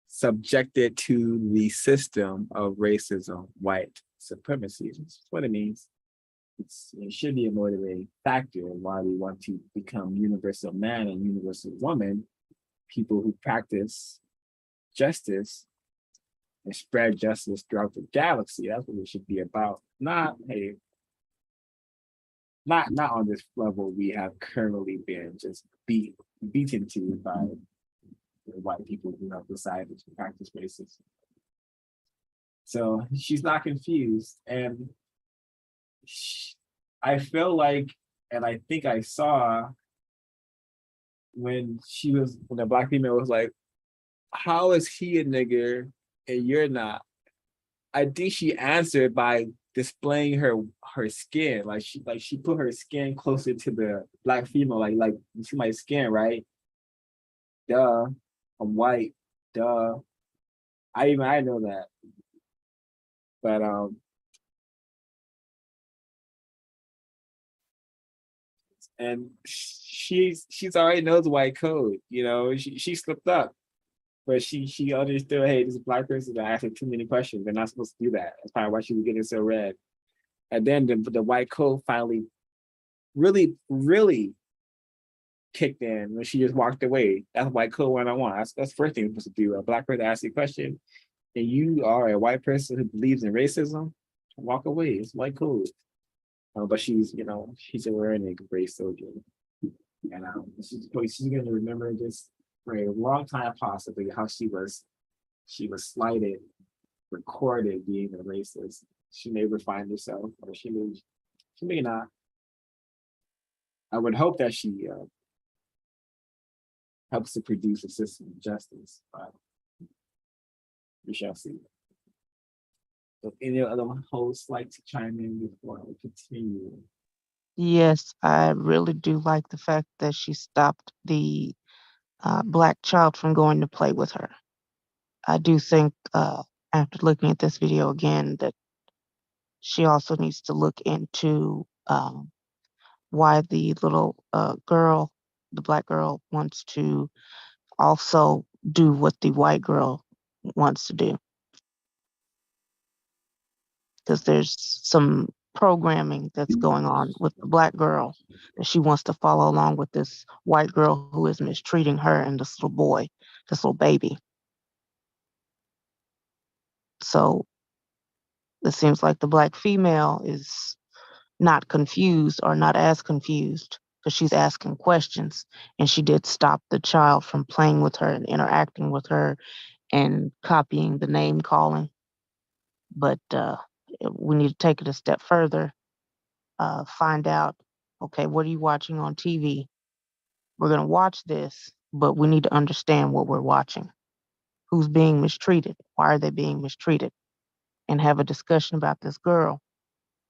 subjected to the system of racism, white supremacy. That's what it means. It should be a motivating factor in why we want to become universal man and universal woman, people who practice justice and spread justice throughout the galaxy. That's what it should be about. Not on this level we have currently been just beaten to by the white people who have decided to practice racism. So she's not confused, and I feel like, and I think I saw when the black female was like, "How is he a nigger and you're not?" I think she answered by displaying her skin, like she put her skin closer to the black female, like you see my skin, right? Duh, I'm white. Duh, I know that, but and she's already knows white code. She slipped up, but she understood. Hey, this is a black person that asking too many questions. They're not supposed to do that. That's probably why she was getting so red. And then the white code finally really, really kicked in when she just walked away. That's white code 101. That's the first thing you're supposed to do. A black person asks you a question, and you are a white person who believes in racism, walk away. It's white code. But she's a learning race soldier, and she's gonna remember this for a long time, possibly how she was slighted, recorded being a racist. She may refine herself, or she may not. I would hope that she helps to produce a system of justice, but we shall see. So any other hosts like to chime in before we continue? Yes, I really do like the fact that she stopped the black child from going to play with her. I do think, after looking at this video again, that she also needs to look into why the little girl, the black girl, wants to also do what the white girl wants to do. Because there's some programming that's going on with the black girl that she wants to follow along with this white girl who is mistreating her and this little boy, this little baby. So it seems like the black female is not confused or not as confused because she's asking questions, and she did stop the child from playing with her and interacting with her and copying the name calling. But we need to take it a step further, find out, okay, what are you watching on TV? We're going to watch this, but we need to understand what we're watching. Who's being mistreated? Why are they being mistreated? And have a discussion about this girl.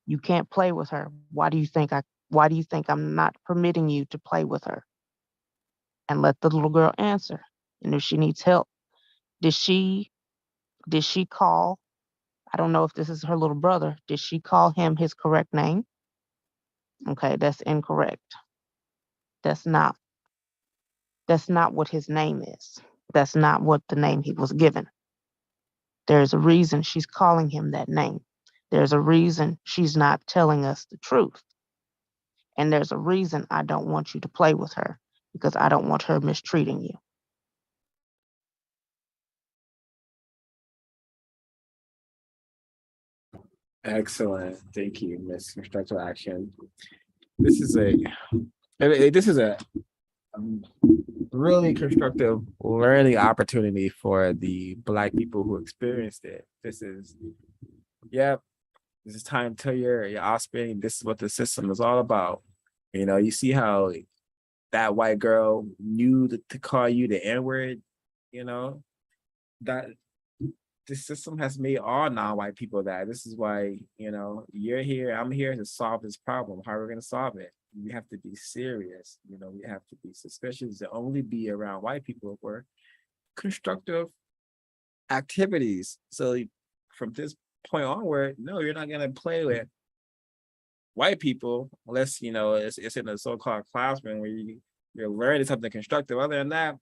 You can't play with her. Why do you think I'm not permitting you to play with her? And let the little girl answer. And if she needs help, did she call? I don't know if this is her little brother. Did she call him his correct name? Okay, that's incorrect. That's not what his name is. That's not what the name he was given. There's a reason she's calling him that name. There's a reason she's not telling us the truth. And there's a reason I don't want you to play with her, because I don't want her mistreating you. Excellent. Thank you, Miss Constructive Action. This is a really constructive learning opportunity for the Black people who experienced it. This is time to tell your offspring, this is what the system is all about. You know, you see how that white girl knew to call you the N-word, you know, that the system has made all non-white people that. This is why, you know, you're here, I'm here to solve this problem. How are we going to solve it? We have to be serious. You know, we have to be suspicious to only be around white people for constructive activities. So from this point onward, no, you're not going to play with white people unless, you know, it's in a so-called classroom where you're learning something constructive. Other than that,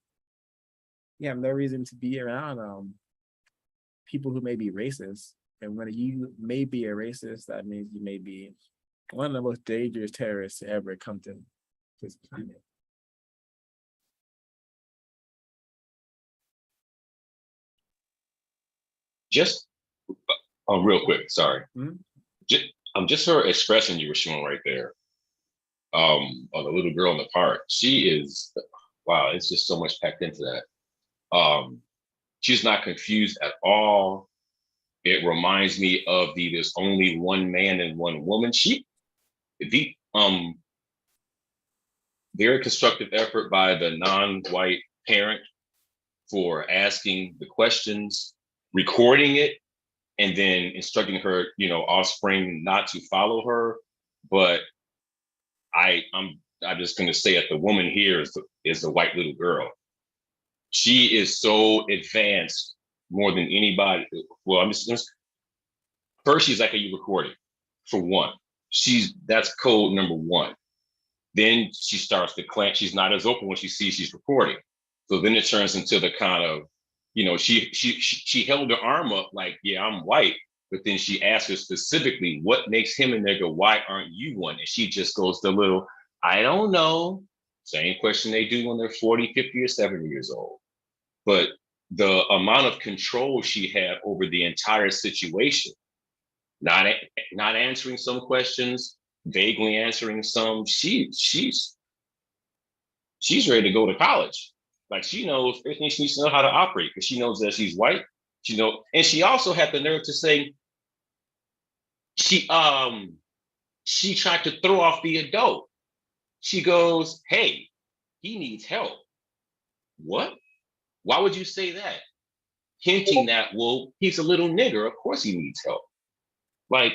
you have no reason to be around people who may be racist. And when you may be a racist, that means you may be one of the most dangerous terrorists to ever come to this planet. Just real quick, sorry. Just her expression you were showing right there, on the little girl in the park. She is, wow, it's just so much packed into that. She's not confused at all. It reminds me of there's only one man and one woman. Very constructive effort by the non-white parent for asking the questions, recording it, and then instructing her, you know, offspring not to follow her. But I'm just going to say that the woman here is the white little girl. She is so advanced more than anybody. Well, first, she's like, are you recording? For one, that's code number one. Then she starts to clamp. She's not as open when she sees she's recording. So then it turns into the kind of, you know, she held her arm up like, yeah, I'm white. But then she asks her specifically, what makes him a nigga? Why aren't you one? And she just goes the little, I don't know. Same question they do when they're 40, 50, or 70 years old. But the amount of control she had over the entire situation, not answering some questions, vaguely answering some, she's ready to go to college. Like, she knows everything. She needs to know how to operate because she knows that she's white. And she also had the nerve to say she tried to throw off the adult. She goes, hey, he needs help. What? Why would you say that? Hinting that, well, he's a little nigger. Of course he needs help. Like,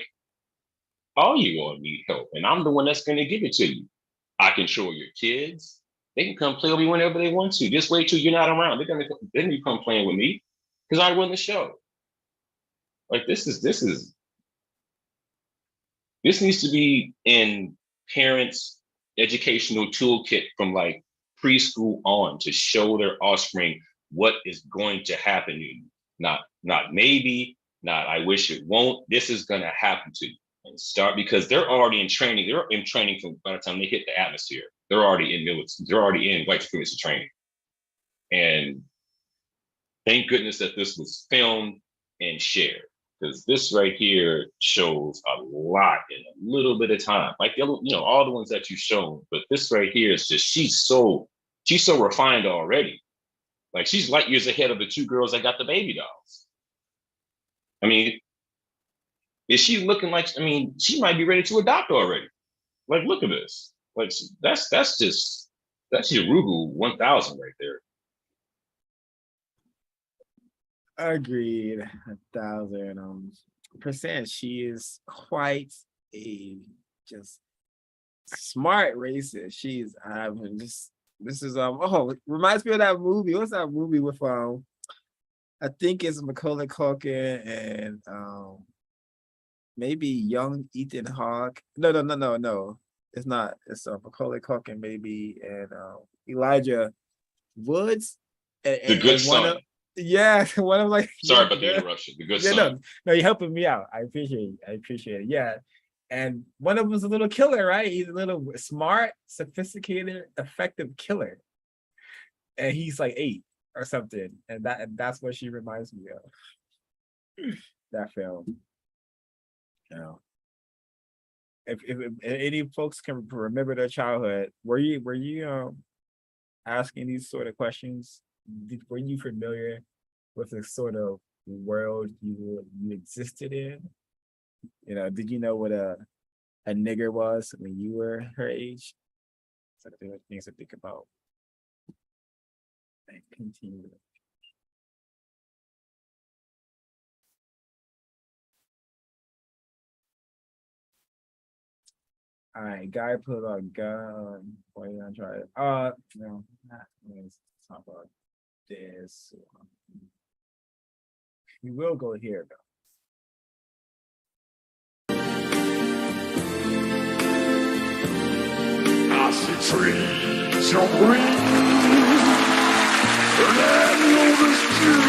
all you gonna need help, and I'm the one that's gonna give it to you. I control your kids. They can come play with me whenever they want to. Just wait till you're not around. They're gonna come playing with me because I run the show. Like, this needs to be in parents' educational toolkit from like preschool on to show their offspring what is going to happen to you. Not maybe, not I wish it won't. This is going to happen to you. And start, because they're already in training. They're in training from by the time they hit the atmosphere. They're already in military. They're already in white supremacy training. And thank goodness that this was filmed and shared, because this right here shows a lot in a little bit of time. Like the other, all the ones that you've shown, but this right here is just she's so refined already. Like she's light years ahead of the two girls that got the baby dolls. I mean, is she looking like? I mean, she might be ready to adopt already. Like, look at this. Like that's Urugu 1000 right there. Agreed, 1000%. She is quite a just smart racist. She's this is reminds me of that movie. What's that movie with I think it's Macaulay Culkin and maybe young Ethan Hawke. No. It's not. It's Macaulay Culkin maybe and Elijah Woods and The Good one Son. of one of like Sorry about the interruption. The Good Son. No, you're helping me out. I appreciate it. Yeah. And one of them was a little killer, right? He's a little smart, sophisticated, effective killer. And he's like 8 or something. And that's what she reminds me of. That film. If any folks can remember their childhood, were you asking these sort of questions? Were you familiar with the sort of world you existed in? Did you know what a nigger was when you were her age? So there are things to think about. And continue. All right, guy put a gun. Why you gonna try it? No, let's talk about this. We will go here though. I see trees of green, and over the street,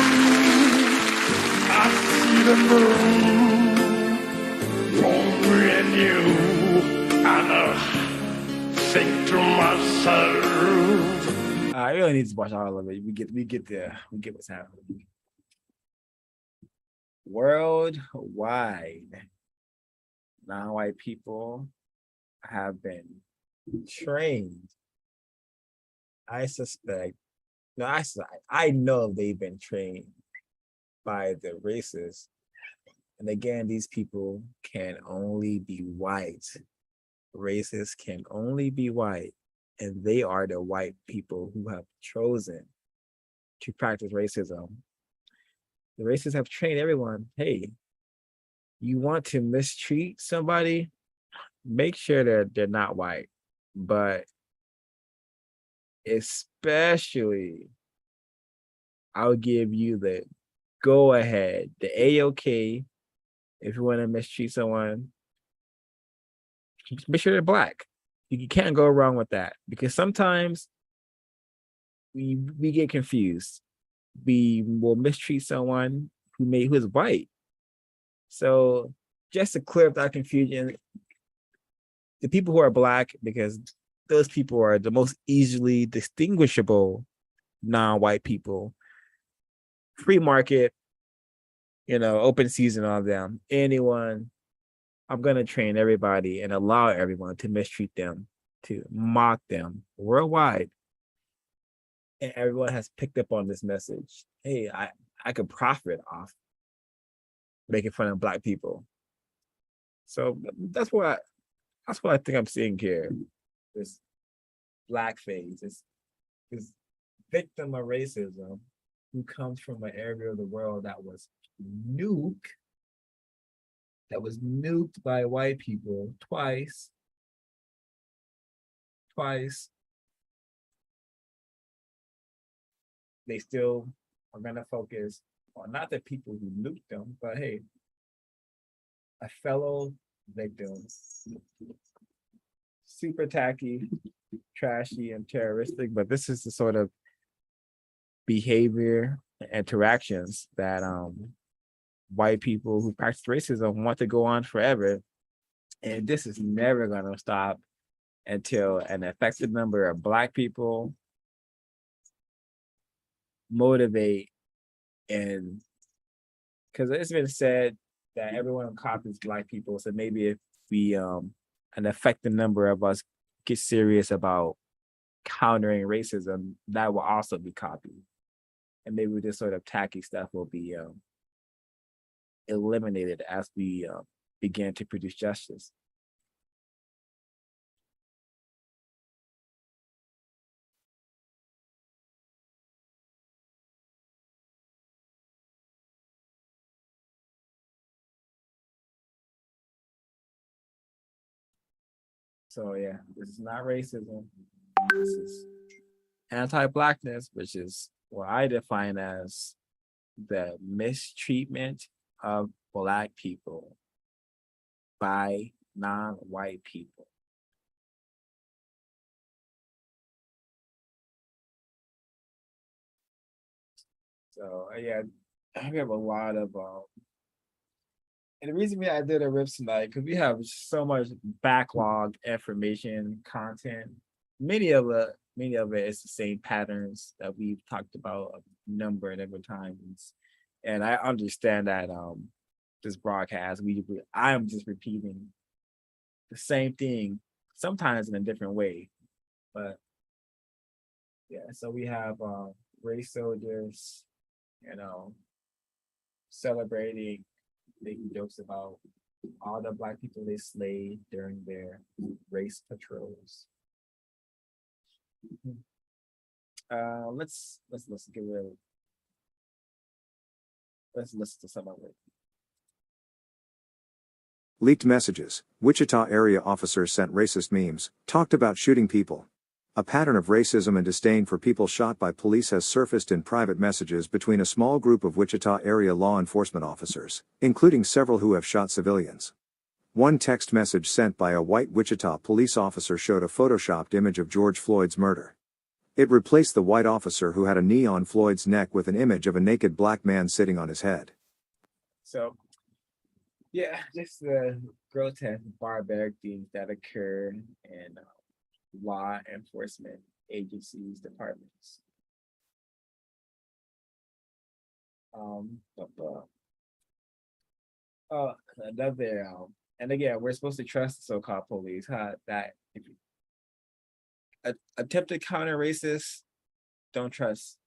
I see the moon, lonely and you, and I think to myself. I really need to watch all of it. We get there. We get what's happening. Worldwide, non-white people have been trained. I know they've been trained by the racists. And again, these people can only be white. Racists can only be white. And they are the white people who have chosen to practice racism. The racists have trained everyone. Hey, you want to mistreat somebody? Make sure that they're not white. But especially, I'll give you the go ahead, the A-OK. If you want to mistreat someone, make sure they're black. You can't go wrong with that, because sometimes we get confused. We will mistreat someone who is white. So just to clear up that confusion, the people who are black, because those people are the most easily distinguishable non-white people. Free market, open season on them. Anyone, I'm going to train everybody and allow everyone to mistreat them, to mock them worldwide. And everyone has picked up on this message. Hey, I could profit off making fun of black people. So that's what I think I'm seeing here. This blackface, this victim of racism who comes from an area of the world that was nuked by white people twice. They still are going to focus on not the people who nuked them, but hey, a fellow victim, super tacky, trashy and terroristic, but this is the sort of behavior interactions that white people who practice racism want to go on forever. And this is never going to stop until an effective number of Black people motivate, and because it's been said that everyone copies Black people. So maybe if we an effective number of us get serious about countering racism, that will also be copied. And maybe this sort of tacky stuff will be eliminated as we begin to produce justice. So yeah, this is not racism. This is anti-Blackness, which is what I define as the mistreatment of Black people by non-white people. So yeah, we have a lot of and the reason why I did a RIPS tonight, because we have so much backlog information content. Many of it is the same patterns that we've talked about a number of different times. And I understand that this broadcast, I am just repeating the same thing, sometimes in a different way. But yeah, so we have race soldiers, celebrating, making jokes about all the Black people they slayed during their race patrols. Let's listen to some of it. Leaked messages. Wichita area officers sent racist memes, talked about shooting people. A pattern of racism and disdain for people shot by police has surfaced in private messages between a small group of Wichita area law enforcement officers, including several who have shot civilians. One text message sent by a white Wichita police officer showed a photoshopped image of George Floyd's murder. It replaced the white officer who had a knee on Floyd's neck with an image of a naked Black man sitting on his head. So, yeah, just the grotesque, barbaric things that occur in law enforcement agencies, departments. Another, and again, we're supposed to trust the so-called police, huh? That if you attempt to counter racist, don't trust,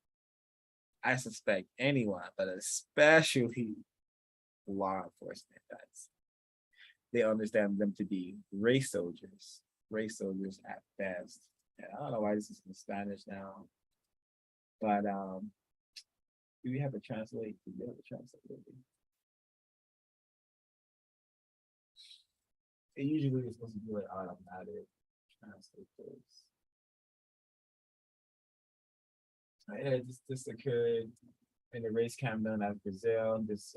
I suspect, anyone, but especially law enforcement. They understand them to be race soldiers at best. And I don't know why this is in Spanish now, but do we have a translate? Do we have a translate? It usually is supposed to do it automatic translate this. Yeah, this occurred in the race camp known as Brazil. This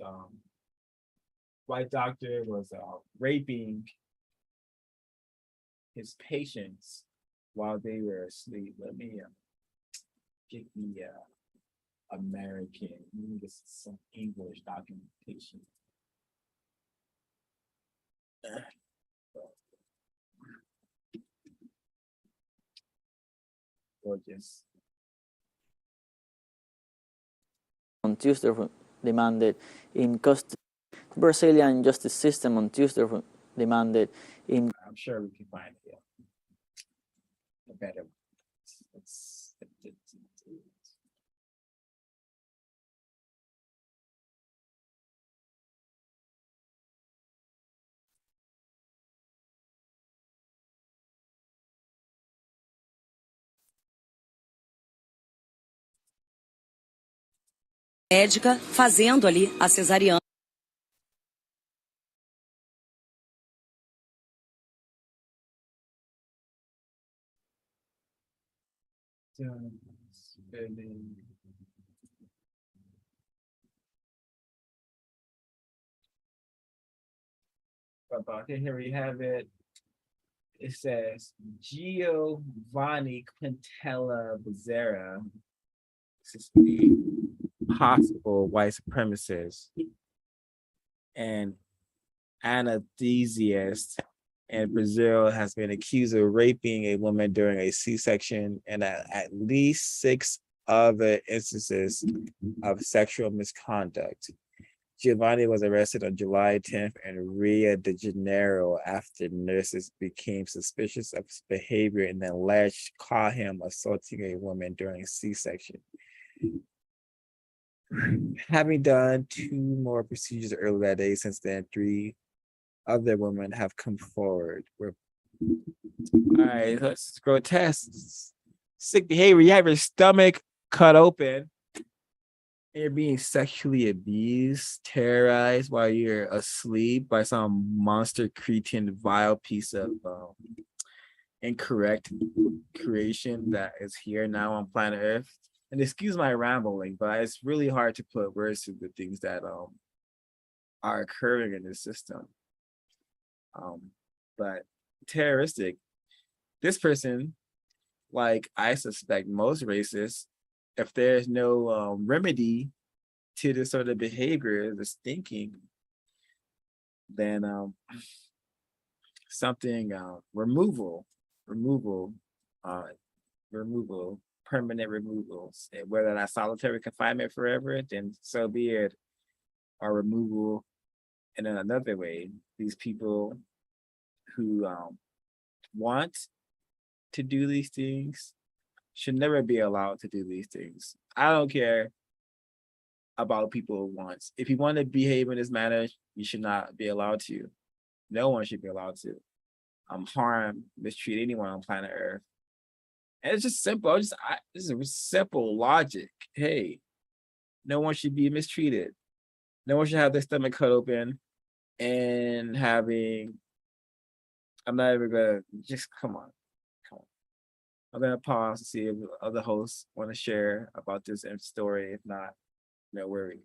white doctor was raping his patients while they were asleep. Let me get the American, let me get some English documentation. Gorgeous. On Tuesday demanded in custody. The Brazilian justice system on Tuesday demanded in. I'm sure we can find it. A better. Médica fazendo ali a cesariana. But here we have it. It says Giovanni Quintella Becerra. This is a possible white supremacist and anesthesiast in Brazil has been accused of raping a woman during a C-section and at least 6 other instances of sexual misconduct. Giovanni was arrested on July 10th in Rio de Janeiro after nurses became suspicious of his behavior and alleged caught him assaulting a woman during a C-section. Having done 2 more procedures earlier that day, since then, 3 other women have come forward. All right, let's grotesque. Sick behavior. You have your stomach cut open. You're being sexually abused, terrorized while you're asleep by some monster, cretin, vile piece of incorrect creation that is here now on planet Earth. And excuse my rambling, but it's really hard to put words to the things that are occurring in this system. But terroristic. This person, like I suspect most racists, if there's no remedy to this sort of behavior, this thinking, then something removal, permanent removals, whether that's solitary confinement forever, then so be it, or removal in another way. These people who want to do these things should never be allowed to do these things. I don't care about people who want. If you want to behave in this manner, you should not be allowed to. No one should be allowed to harm, mistreat anyone on planet Earth. And it's just simple. This is a simple logic. Hey, no one should be mistreated. No one should have their stomach cut open and having. I'm not even gonna just come on. I'm gonna pause to see if other hosts want to share about this story. If not, no worry.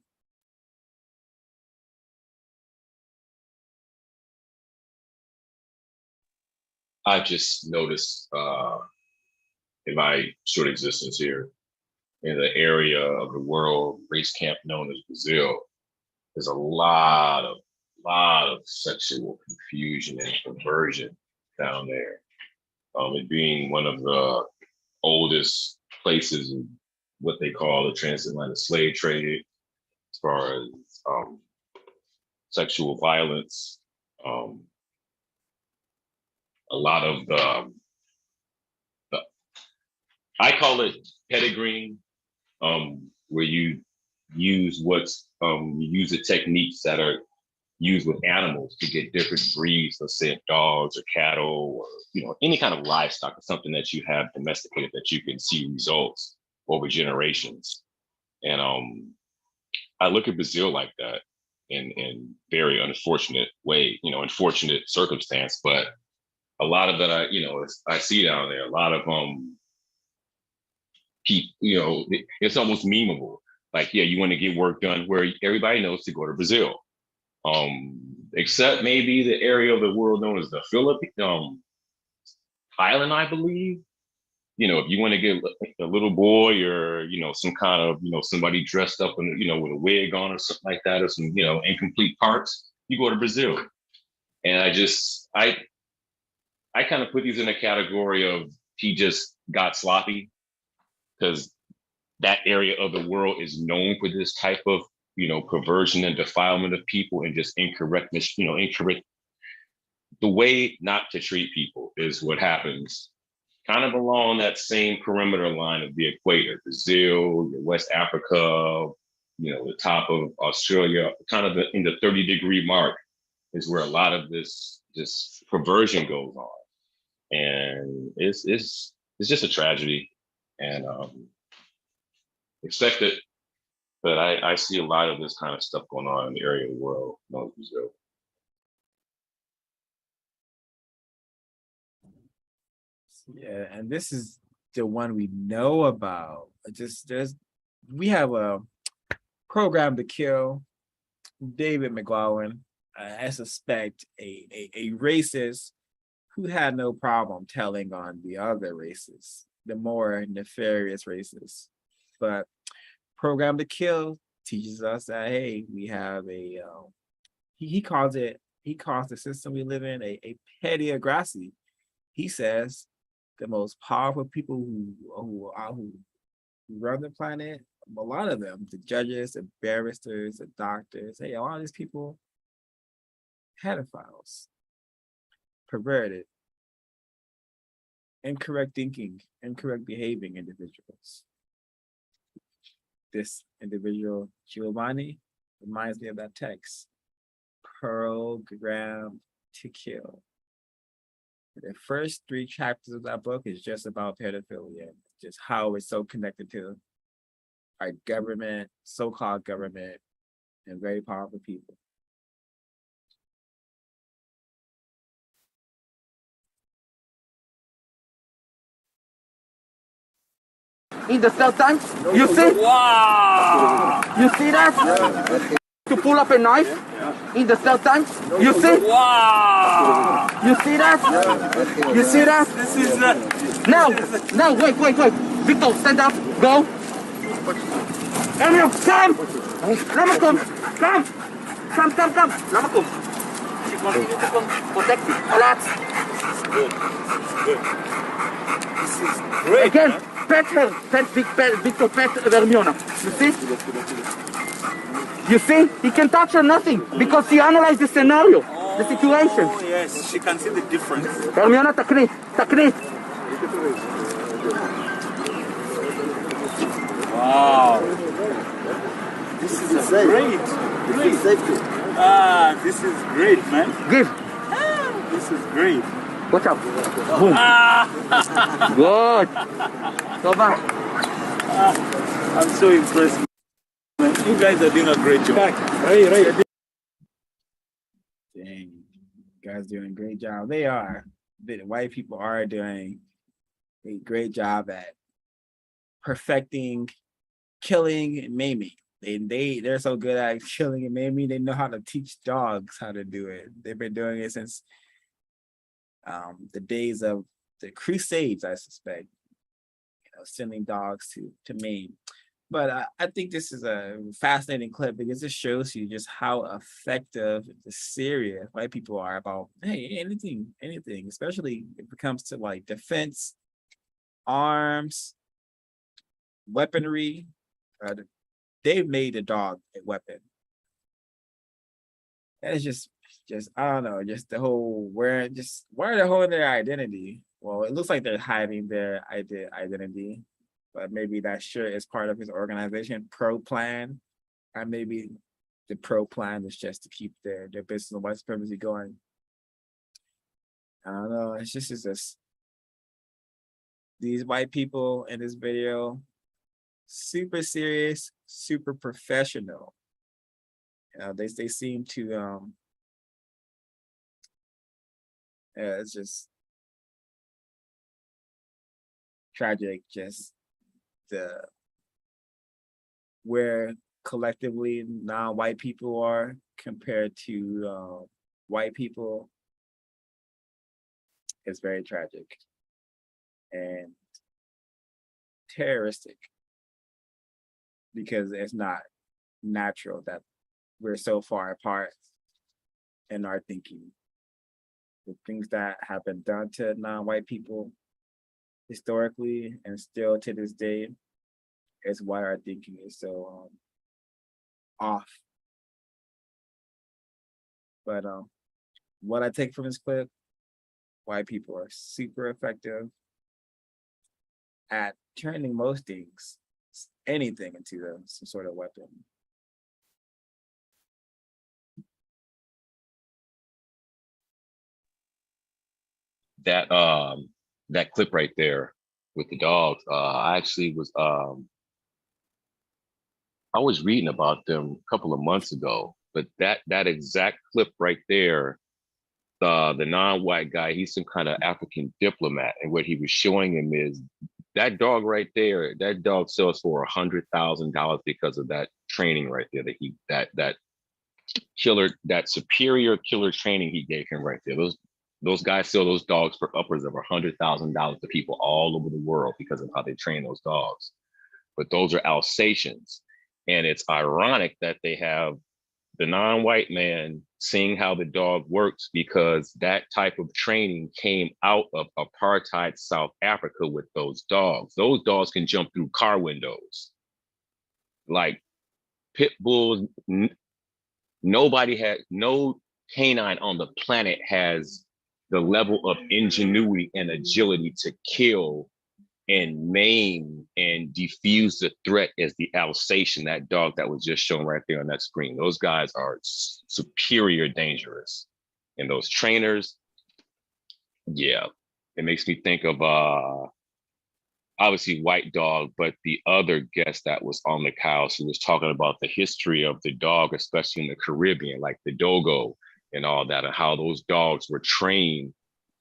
I just noticed in my short existence here in the area of the world race camp known as Brazil, there's a lot of sexual confusion and perversion down there. It being one of the oldest places in what they call the transatlantic slave trade, as far as sexual violence, a lot of the I call it pedigreeing, where you use the techniques that are used with animals to get different breeds, let's say dogs or cattle or any kind of livestock or something that you have domesticated that you can see results over generations. And I look at Brazil like that in very unfortunate way, unfortunate circumstance, but a lot of that I see down there, a lot of it's almost memeable. Like, yeah, you want to get work done where everybody knows to go to Brazil. Except maybe the area of the world known as the Philippines, Thailand, I believe. If you want to get a little boy or, some kind of, somebody dressed up in, with a wig on or something like that, or some, incomplete parts, you go to Brazil. And I kind of put these in a category of he just got sloppy, because that area of the world is known for this type of, perversion and defilement of people and just incorrectness, incorrect. The way not to treat people is what happens kind of along that same perimeter line of the equator, Brazil, West Africa, the top of Australia, kind of in the 30-degree mark is where a lot of this perversion goes on. And it's just a tragedy, and expected. But I see a lot of this kind of stuff going on in the area of the world known as Brazil. Yeah, and this is the one we know about. We have a program to kill David McGowan. I suspect a racist who had no problem telling on the other races, the more nefarious races. But Program to Kill teaches us that, hey, we have a he calls the system we live in a pediocracy. He says the most powerful people who run the planet, a lot of them, the judges, the barristers, the doctors, hey, a lot of these people, pedophiles, perverted, incorrect thinking, incorrect behaving individuals. This individual, Giovanni, reminds me of that text, Program to Kill. The first 3 chapters of that book is just about pedophilia, just how it's so connected to our government, so-called government, and very powerful people. In the cell tank, you see? Wow! You see that? To pull up a knife in the cell tank, you see? Wow! You see that? You see that? This is now, wait. Victor, stand up, go. Emil, come! Lama come! Lama come. She continue to protect you. Relax. Good. This is great. Again, pet her. Victor, pet Hermione. You see? You see? He can touch her nothing because she analyzed the scenario, the situation. Oh, yes, she can see the difference. Hermione, takni. Wow. This is great. This is great, man. Give. This is great. Watch out. Boom. Good. Go back. I'm so impressed. Man. You guys are doing a great job. Right. Dang, guys doing a great job. They are. The white people are doing a great job at perfecting killing and maiming. They're so good at killing and maiming. They know how to teach dogs how to do it. They've been doing it since the days of the Crusades, I suspect. Sending dogs to maim. But I think this is a fascinating clip because it shows you just how effective, serious white people are about, hey, anything, especially if it comes to like defense, arms, weaponry. They've made the dog a weapon. And it's just I don't know, just the whole where they're holding their identity. Well, it looks like they're hiding their identity. But maybe that shirt is part of his organization, Pro Plan. Or maybe the Pro Plan is just to keep their business and white supremacy going. I don't know. It's just these white people in this video, super serious, super professional. They seem to it's just tragic, just where collectively non-white people are compared to white people is very tragic and terroristic because it's not natural that we're so far apart in our thinking. The things that have been done to non-white people historically and still to this day is why our thinking is so off. But what I take from this clip, white people are super effective at turning most things, anything, into some sort of weapon. That clip right there with the dogs, I actually was I was reading about them a couple of months ago, but that exact clip right there, the non-white guy, he's some kind of African diplomat, and what he was showing him is that dog right there, that dog sells for $100,000 because of that training right there that killer, that superior killer training he gave him right there. Those guys sell those dogs for upwards of $100,000 to people all over the world because of how they train those dogs. But those are Alsatians. And it's ironic that they have the non-white man seeing how the dog works, because that type of training came out of apartheid South Africa with those dogs. Those dogs can jump through car windows. Like pit bulls, no canine on the planet has the level of ingenuity and agility to kill and maim and defuse the threat as the Alsatian, that dog that was just shown right there on that screen. Those guys are superior dangerous. And those trainers, yeah, it makes me think of obviously White Dog, but the other guest that was on the couch who was talking about the history of the dog, especially in the Caribbean, like the dogo and all that, and how those dogs were trained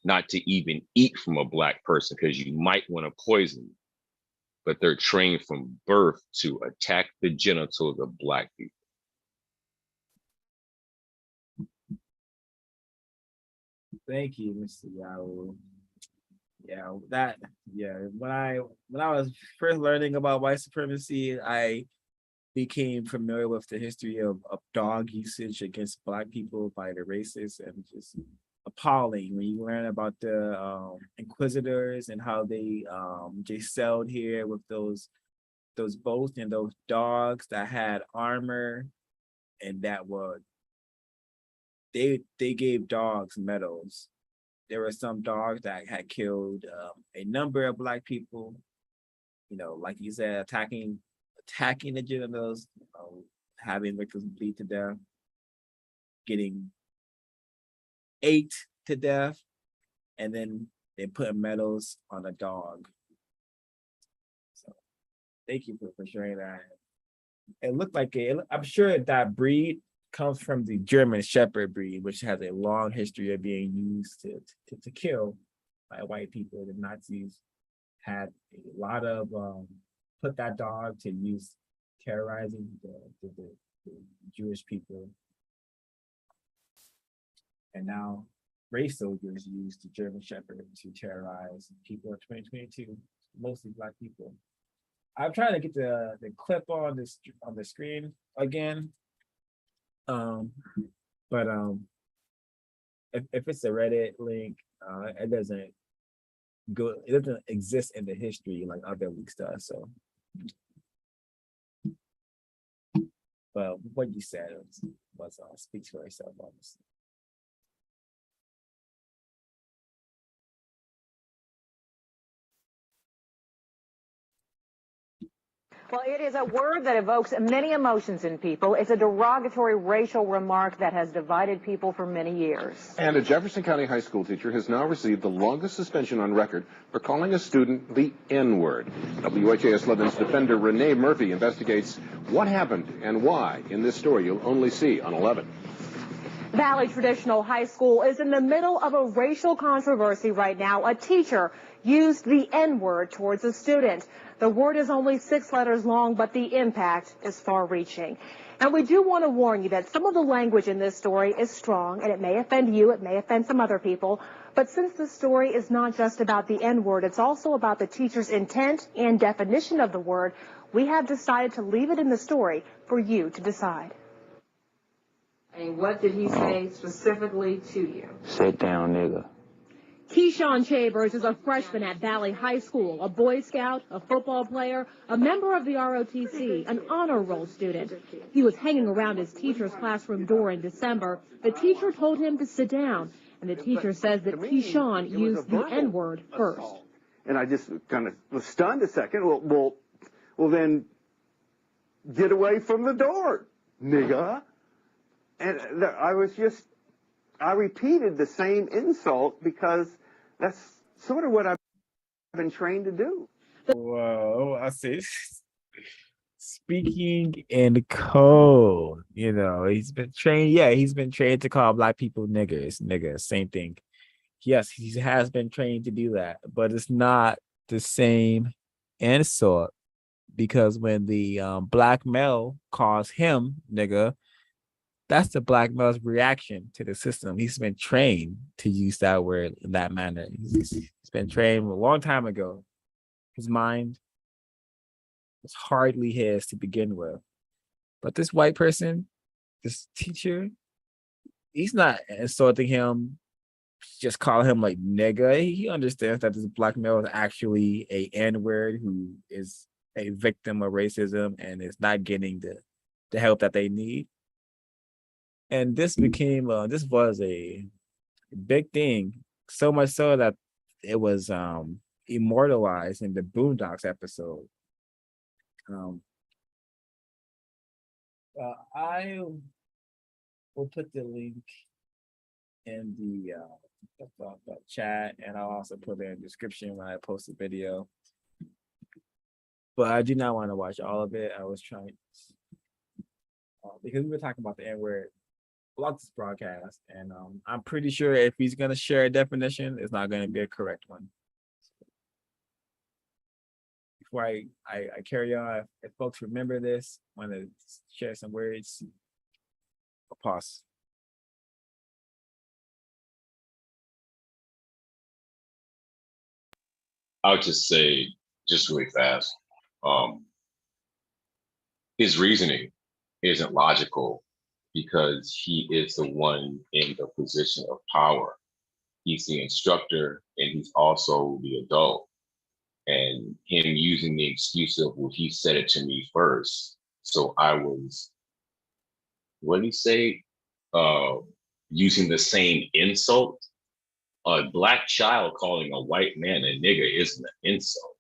not to even eat from a Black person because you might want to poison them, but they're trained from birth to attack the genitals of Black people. Thank you, Mr. Yahoo. When I was first learning about white supremacy, I became familiar with the history of dog usage against Black people by the racists, and just appalling when you learn about the inquisitors and how they sailed here with those boats and those dogs that had armor, and that were they gave dogs medals. There were some dogs that had killed a number of Black people, you know, like you said, attacking the genitals, having victims bleed to death, getting ate to death, and then they put medals on a dog. So thank you for sharing that. It looked like I'm sure that breed comes from the German Shepherd breed, which has a long history of being used to kill by white people. The Nazis had a lot of put that dog to use terrorizing the Jewish people. And now race soldiers use the German Shepherd to terrorize people in 2022, mostly Black people. I'm trying to get the clip on the screen again. But if it's a Reddit link, it doesn't exist in the history like other leaks does. So, but what you said was speaks for itself, honestly. Well, it is a word that evokes many emotions in people. It's a derogatory racial remark that has divided people for many years. And a Jefferson County high school teacher has now received the longest suspension on record for calling a student the N-word. WHAS 11's defender Renee Murphy investigates what happened and why in this story you'll only see on 11. Valley Traditional High School is in the middle of a racial controversy right now. A teacher used the N-word towards a student. The word is only 6 letters long, but the impact is far-reaching. And we do want to warn you that some of the language in this story is strong, and it may offend you, it may offend some other people. But since the story is not just about the N-word, it's also about the teacher's intent and definition of the word, we have decided to leave it in the story for you to decide. And what did he say specifically to you? Sit down, nigga. Keyshawn Chambers is a freshman at Valley High School, a Boy Scout, a football player, a member of the ROTC, an honor roll student. He was hanging around his teacher's classroom door in December. The teacher told him to sit down, and the teacher says that Keyshawn used the N-word first. And I just kind of was stunned a second. Well, then get away from the door, nigga. And I repeated the same insult because that's sort of what I've been trained to do. Whoa, I see. Speaking in code, you know, he's been trained. Yeah, he's been trained to call Black people niggas, same thing. Yes, he has been trained to do that, but it's not the same insult, because when the Black male calls him nigga, That's the black male's reaction to the system. He's been trained to use that word in that manner. He's been trained a long time ago. His mind was hardly his to begin with. But this white person, this teacher, he's not insulting him, just calling him like nigga. He understands that this black male is actually a N-word who is a victim of racism and is not getting the help that they need. And this was a big thing, so much so that it was immortalized in the Boondocks episode. I will put the link in the chat, and I'll also put it in the description when I post the video. But I do not want to watch all of it. I was trying because we were talking about the N-word a lot this broadcast, and I'm pretty sure if he's gonna share a definition, it's not gonna be a correct one. Before I carry on, if folks remember this, want to share some words, I'll pause. I would just say, just really fast, his reasoning isn't logical because he is the one in the position of power. He's the instructor and he's also the adult. And him using the excuse of, well, he said it to me first. So I was, what did he say? Using the same insult. A black child calling a white man a nigger isn't an insult.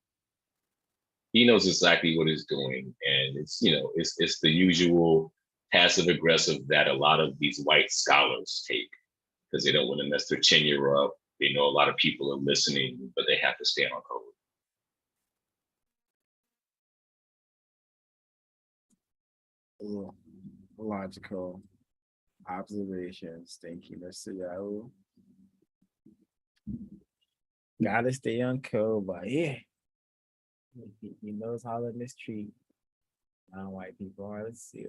He knows exactly what he's doing, and it's the usual passive aggressive that a lot of these white scholars take because they don't want to mess their tenure up. They know a lot of people are listening, but they have to stay on code. Logical observations. Thank you, Mr. Yahoo. Gotta stay on code, but yeah, he knows how to mistreat non-white people. All right, let's see.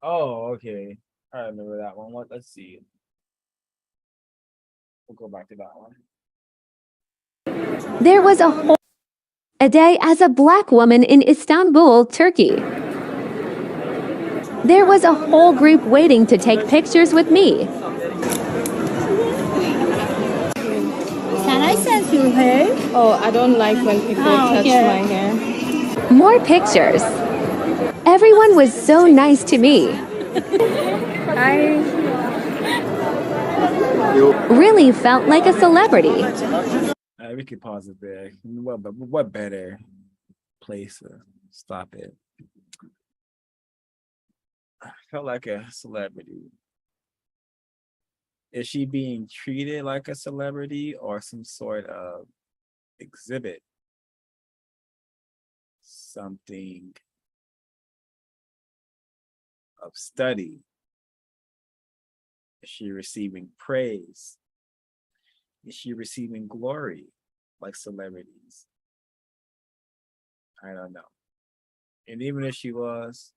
Oh, okay. I remember that one. Let's see. We'll go back to that one. There was a day as a black woman in Istanbul, Turkey. There was a whole group waiting to take pictures with me. Can I sense your hair? Oh, I don't like when people touch my hair. More pictures. Everyone was so nice to me. Really felt like a celebrity. We could pause it there. What better place to stop it? I felt like a celebrity. Is she being treated like a celebrity or some sort of exhibit? Something of study? Is she receiving praise? Is she receiving glory like celebrities? I don't know. And even if she was,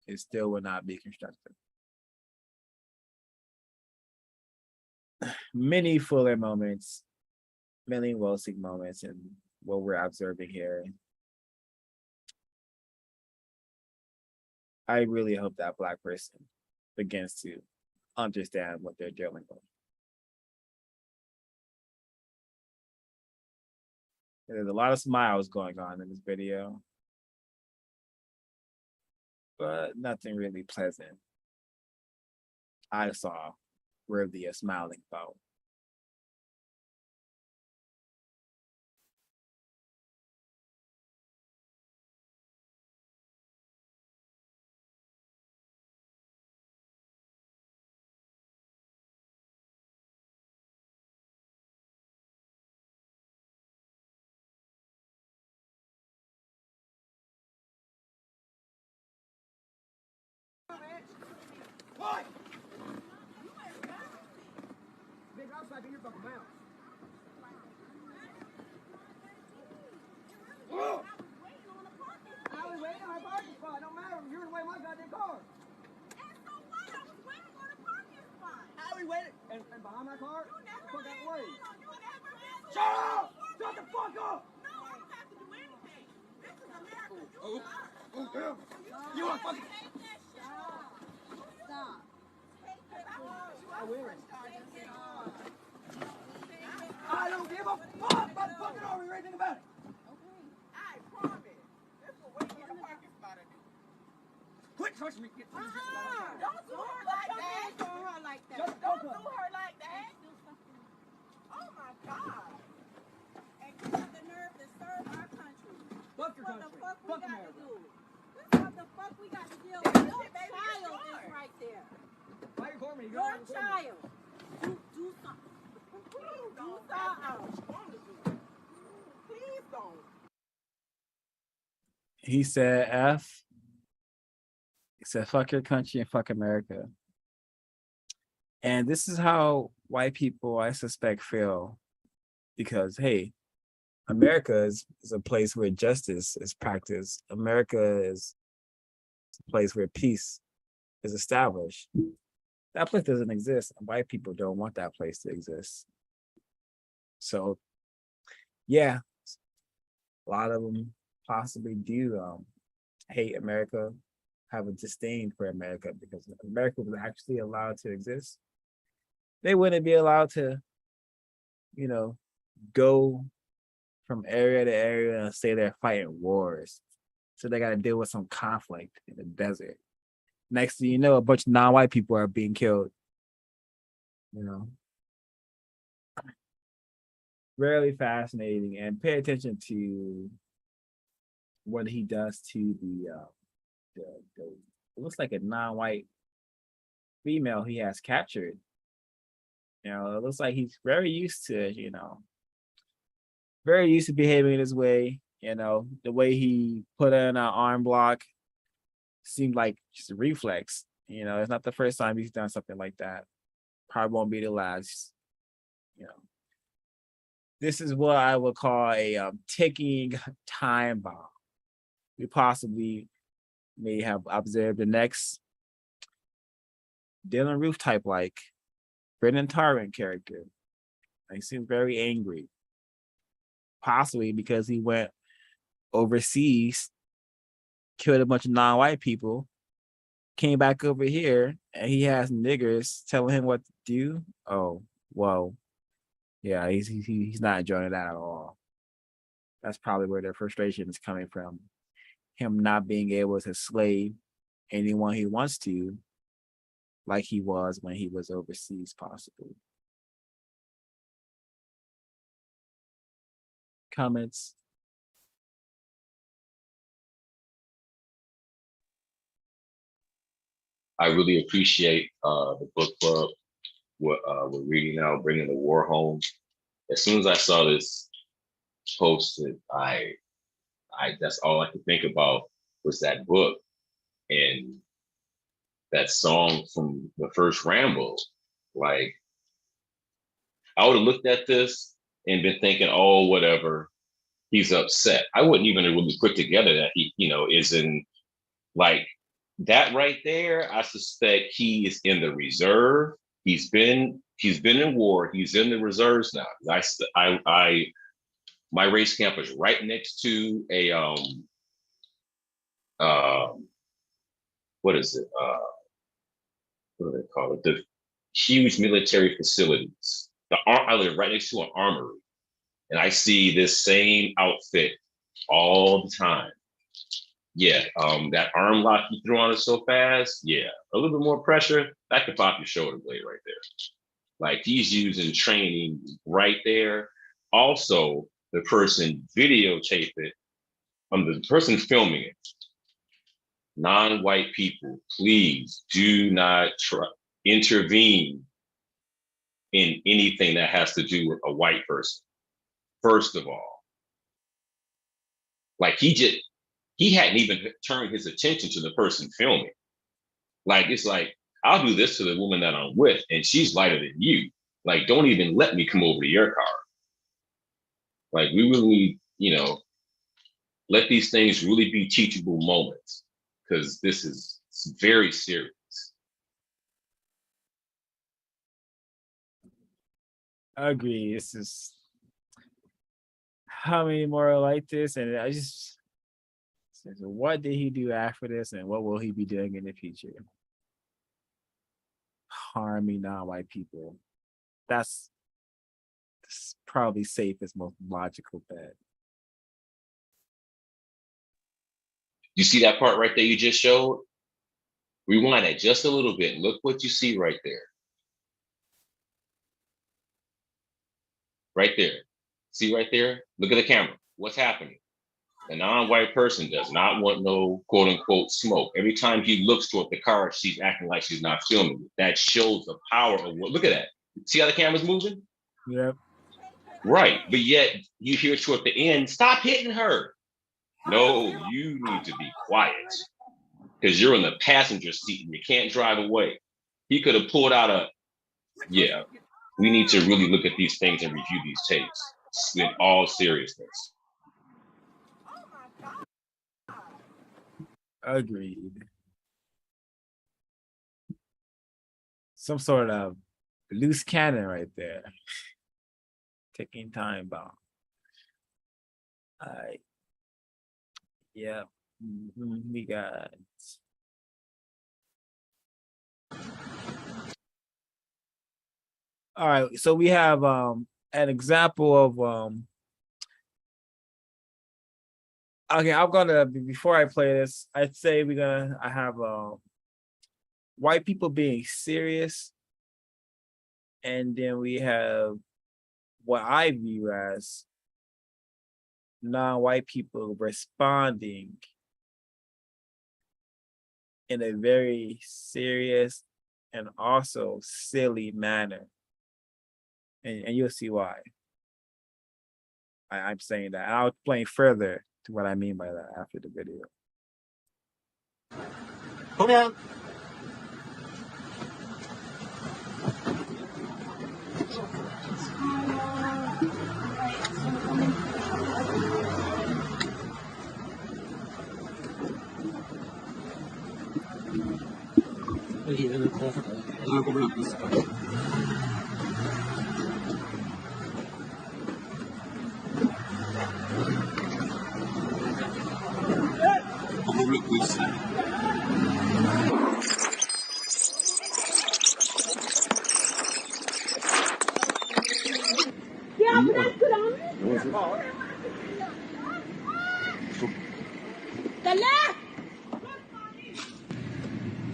it still would not be constructive. Many Fuller moments, many Welsing moments, and what we're observing here. I really hope that black person begins to understand what they're dealing with. There's a lot of smiles going on in this video, but nothing really pleasant I saw worthy of smiling about. I was waiting on my parking spot. Don't matter. You're in the way of my goddamn car. Behind my car? Fuck out the way. Shut up! Shut the fuck up! No, I don't have to do anything. This is America. You want fucking... Stop. I will. I don't give a fuck about the fucking army or anything about it. I promise. This will wait in the parking spot. Quit touching me. Don't do her like that. Don't do her like that. Don't do her like that. Oh my God. And you have the nerve to serve our country. Fuck your country. What the fuck we got to do? This is what the fuck we got to deal with. Your child is right there. Why you recording me? Your child. Do something. Please don't. Please don't. He said F. He said fuck your country and fuck America. And this is how white people, I suspect, feel. Because, hey, America is a place where justice is practiced. America is a place where peace is established. That place doesn't exist. And white people don't want that place to exist. So, yeah, a lot of them possibly do hate America, have a disdain for America, because if America was actually allowed to exist, they wouldn't be allowed to, you know, go from area to area and stay there fighting wars. So they got to deal with some conflict in the desert. Next thing you know, a bunch of non-white people are being killed. You know, really fascinating. And pay attention to what he does to the it looks like a non-white female he has captured. You know, it looks like he's very used to, you know, very used to behaving in this way. You know, the way he put in an arm block seemed like just a reflex. You know, it's not the first time he's done something like that. Probably won't be the last. You know, this is what I would call a ticking time bomb. We possibly may have observed the next Dylan Roof type like Brendan Tarrant character. He seems very angry. Possibly because he went overseas, killed a bunch of non-white people, came back over here, and he has niggers telling him what to do. Oh, well, yeah, he's not enjoying that at all. That's probably where their frustration is coming from. Him not being able to slave anyone he wants to, like he was when he was overseas, possibly. Comments? I really appreciate the book club. What we're reading now, Bringing the War Home. As soon as I saw this posted, I that's all I could think about was that book and that song from the first Rambo. Like, I would have looked at this and been thinking, oh, whatever, he's upset. I wouldn't even really put together that he, you know, is in like that right there. I suspect he is in the reserve. He's been in war. He's in the reserves now. My race camp is right next to a what is it? What do they call it? The huge military facilities. I live right next to an armory, and I see this same outfit all the time. Yeah, that arm lock you threw on it so fast. Yeah, a little bit more pressure, that could pop your shoulder blade right there. Like, he's using training right there. Also, the person videotape it, the person filming it. Non-white people, please do not intervene in anything that has to do with a white person. First of all, like, he hadn't even turned his attention to the person filming. Like, it's like, I'll do this to the woman that I'm with, and she's lighter than you. Like, don't even let me come over to your car. Like, we really, you know, let these things really be teachable moments, because this is very serious. I agree. It's just how many more are like this, and I just so what did he do after this, and what will he be doing in the future? Harming non-white people. That's probably safest, most logical bet. You see that part right there you just showed? Rewind it just a little bit. Look what you see right there. Right there. See right there? Look at the camera. What's happening? The non-white person does not want no quote unquote smoke. Every time he looks toward the car, she's acting like she's not filming it. That shows the power of what, look at that. See how the camera's moving? Yep. Right. But yet you hear toward the end, stop hitting her. No, you need to be quiet because you're in the passenger seat and you can't drive away. He could have pulled out a, yeah, we need to really look at these things and review these tapes in all seriousness. Agreed. Some sort of loose cannon right there. Ticking time bomb. All right. Yeah. We got. All right. So we have an example of okay, I'm gonna before I play this, I'd say I have white people being serious, and then we have what I view as non-white people responding in a very serious and also silly manner. And you'll see why I'm saying that. And I'll explain further to what I mean by that after the video. Come here.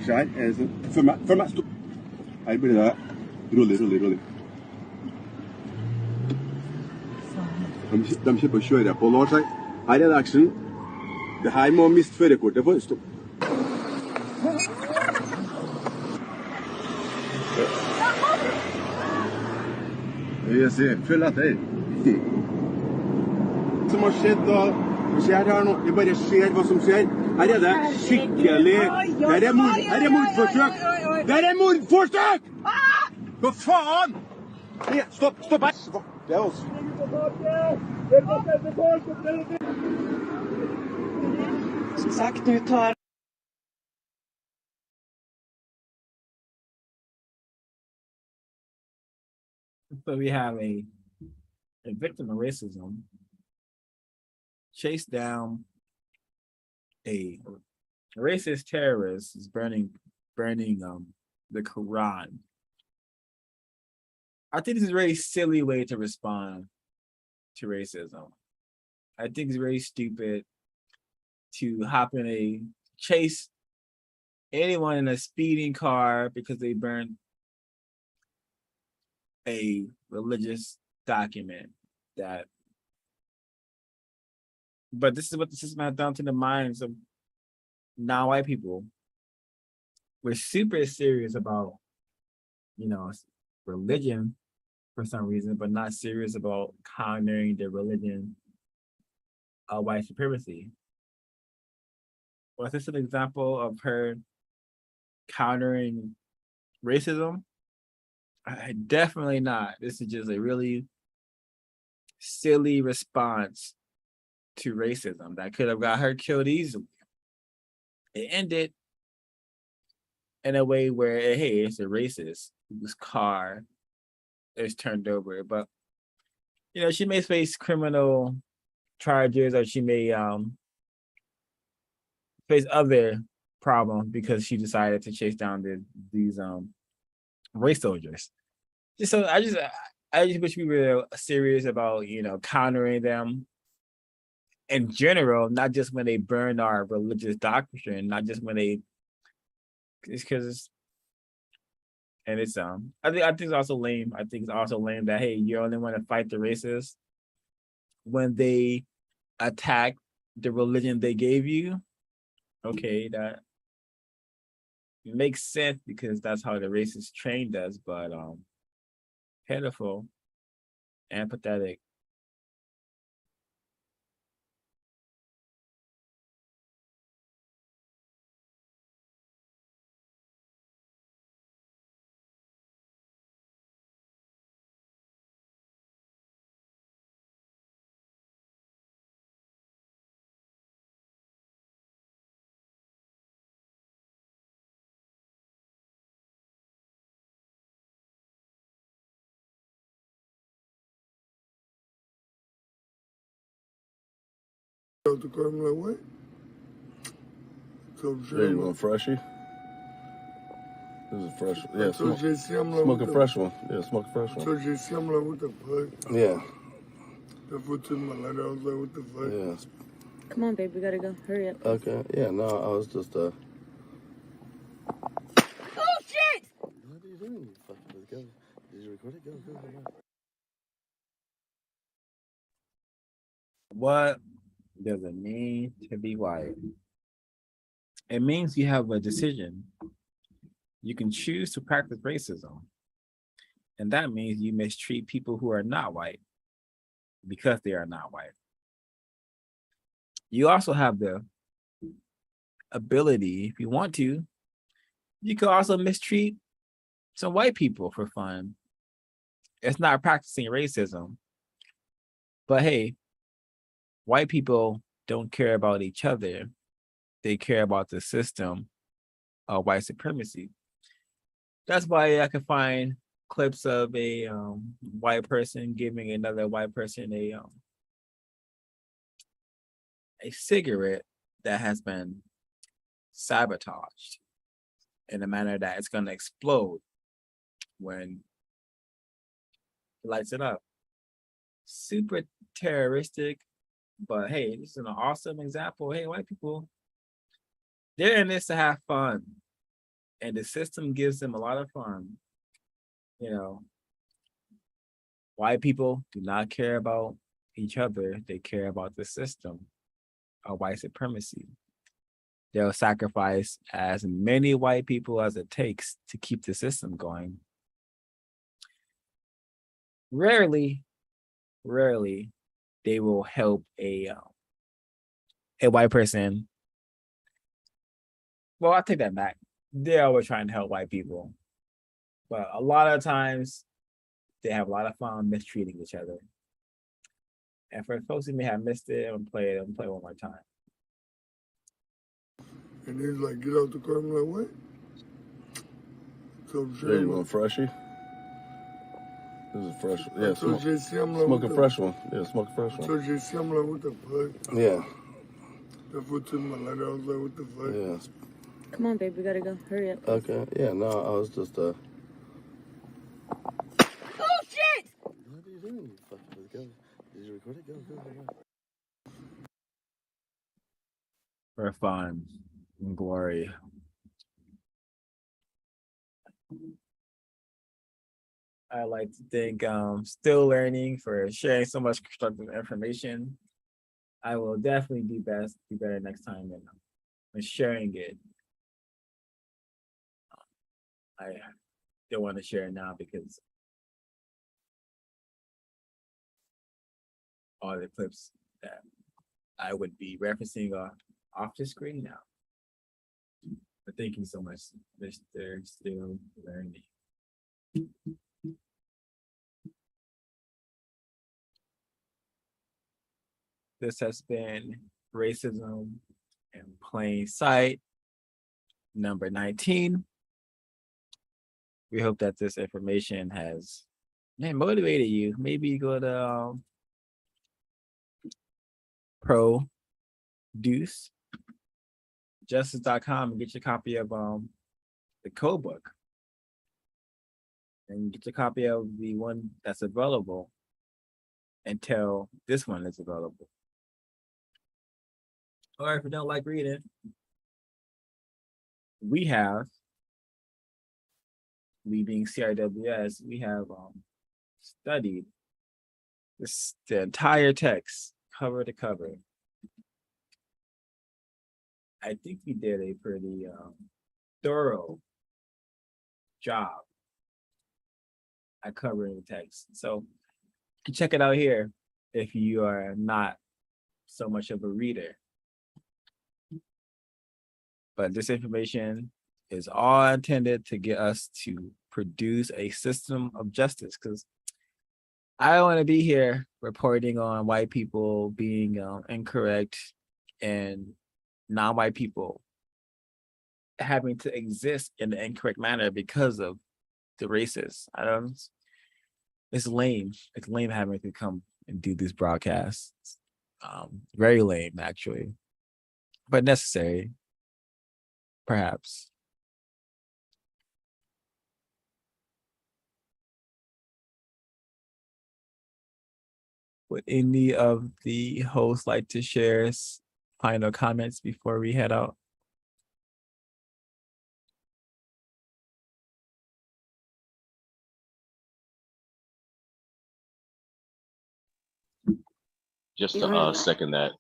Right, for my stop. I blir det rolig. De kjøper og kjører på Lars her. Her er det action. Det her må miste førerkortet for. Stopp. Jeg ser, følg etter. Som har skjedd og skjer her nå, vi bare ser hva som skjer. Her er det skikkelig. Her er mordforsøk. Det er mordforsøk! Hva faen? Stopp her. Det er oss. Som sagt, nu tar So we have a victim of racism chased down a racist terrorist is burning the Quran. I think this is a very silly way to respond to racism. I think it's very stupid to hop in a chase anyone in a speeding car because they burned a religious document but this is what the system has done to the minds of non-white people. We're super serious about, religion for some reason, but not serious about countering the religion of white supremacy. Was this an example of her countering racism? Definitely not. This is just a really silly response to racism that could have got her killed easily. It ended in a way where, hey, it's a racist whose car is turned over. But you know, she may face criminal charges, or she may face other problems because she decided to chase down these race soldiers. So I just wish we were serious about, you know, countering them in general, not just when they burn our religious doctrine, not just when they, it's because and it's I think it's also lame. I think it's also lame that, hey, you only want to fight the racists when they attack the religion they gave you. Okay, that makes sense because that's how the racists trained us, but pitiful and pathetic. The crime like what? So Yeah, you want freshie? This is a fresh one. Yeah, smoke a fresh one. Yeah, smoke a fresh one. So JC, I'm like, what the fuck? Yeah. That foot took my lighter. I was like, what the fuck? Yeah. Come on, babe, we gotta go. Hurry up. Okay. Yeah, no, I was just Oh, shit! What are you doing? You fucking go. Did you record it? Go. What does it mean to be white? It means you have a decision. You can choose to practice racism. And that means you mistreat people who are not white because they are not white. You also have the ability, if you want to, you could also mistreat some white people for fun. It's not practicing racism. But hey, white people don't care about each other. They care about the system of white supremacy. That's why I can find clips of a white person giving another white person a cigarette that has been sabotaged in a manner that it's going to explode when he lights it up. Super terroristic, but hey, this is an awesome example. Hey, white people, they're in this to have fun, and the system gives them a lot of fun. You know, white people do not care about each other, they care about the system of white supremacy. They'll sacrifice as many white people as it takes to keep the system going. Rarely, they will help a white person. Well, I take that back. They're always trying to help white people, but a lot of times they have a lot of fun mistreating each other. And for folks who may have missed it, I'm gonna play it one more time. And he's like, get out the car. I'm like, what? So yeah, you want freshie? This is a fresh one. Yeah, smoke a fresh one. Yeah, smoke a fresh one. So JC, I'm like, what the fuck? Yeah. That foot took my lighter. I was like, what the fuck? Yeah. Come on, babe, we gotta go. Hurry up. Okay. Yeah, no, I was just Oh, shit! What are you doing? You fucking go. Did you record it? Go. For fun and glory. I like to think still learning for sharing so much constructive information. I will definitely do better next time in sharing it. I don't want to share it now because all the clips that I would be referencing are off the screen now. But thank you so much, Mr. Still Learning. This has been Racism in Plain Sight, number 19. We hope that this information has motivated you, maybe you go to producejustice.com and get your copy of the code book, and get your copy of the one that's available until this one is available. Or if you don't like reading, we being CRWS, we have studied the entire text cover to cover. I think we did a pretty thorough job at covering the text. So you can check it out here if you are not so much of a reader. But this information is all intended to get us to produce a system of justice, because I don't want to be here reporting on white people being incorrect and non-white people having to exist in the incorrect manner because of the racists. It's lame. It's lame having to come and do these broadcasts. Very lame, actually, but necessary, perhaps. Would any of the hosts like to share final comments before we head out? Just to second that,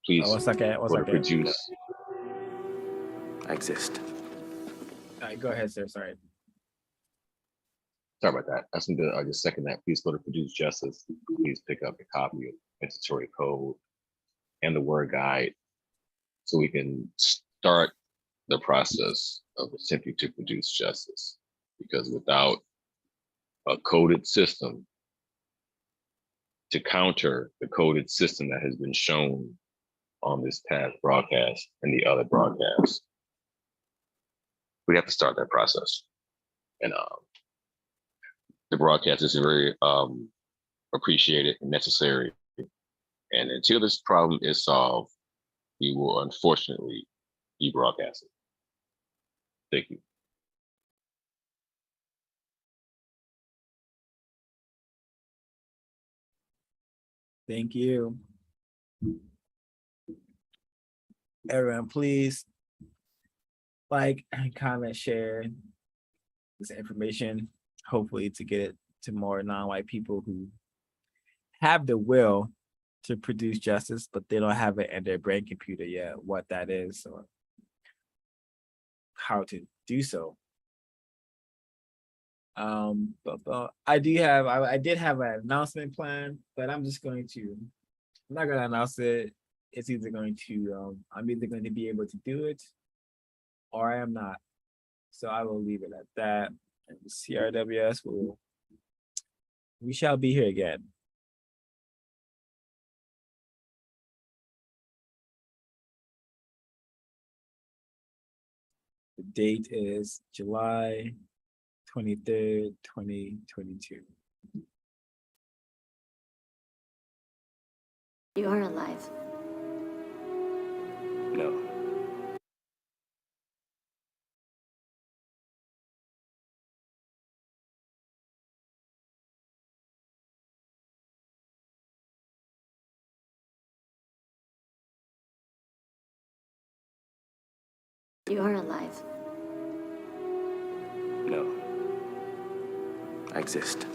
please. One second. To produce. I exist. All right, go ahead, sir. Sorry about that. I just need to just second that. Please go to Produce Justice. Please pick up a copy of Mandatory Code and the Word Guide so we can start the process of attempting to produce justice. Because without a coded system to counter the coded system that has been shown on this past broadcast and the other broadcasts, we have to start that process. And the broadcast is very appreciated and necessary. And until this problem is solved, we will unfortunately be broadcasting. Thank you. Thank you. Everyone, please like, comment, share this information, hopefully to get it to more non-white people who have the will to produce justice, but they don't have it in their brain computer yet, what that is or how to do so. But I did have an announcement plan, but I'm not gonna announce it. It's either going to, I'm either going to be able to do it or I am not. So I will leave it at that. And the CRWS we shall be here again. The date is July 23rd, 2022. You are alive. No. You are alive. No. I exist.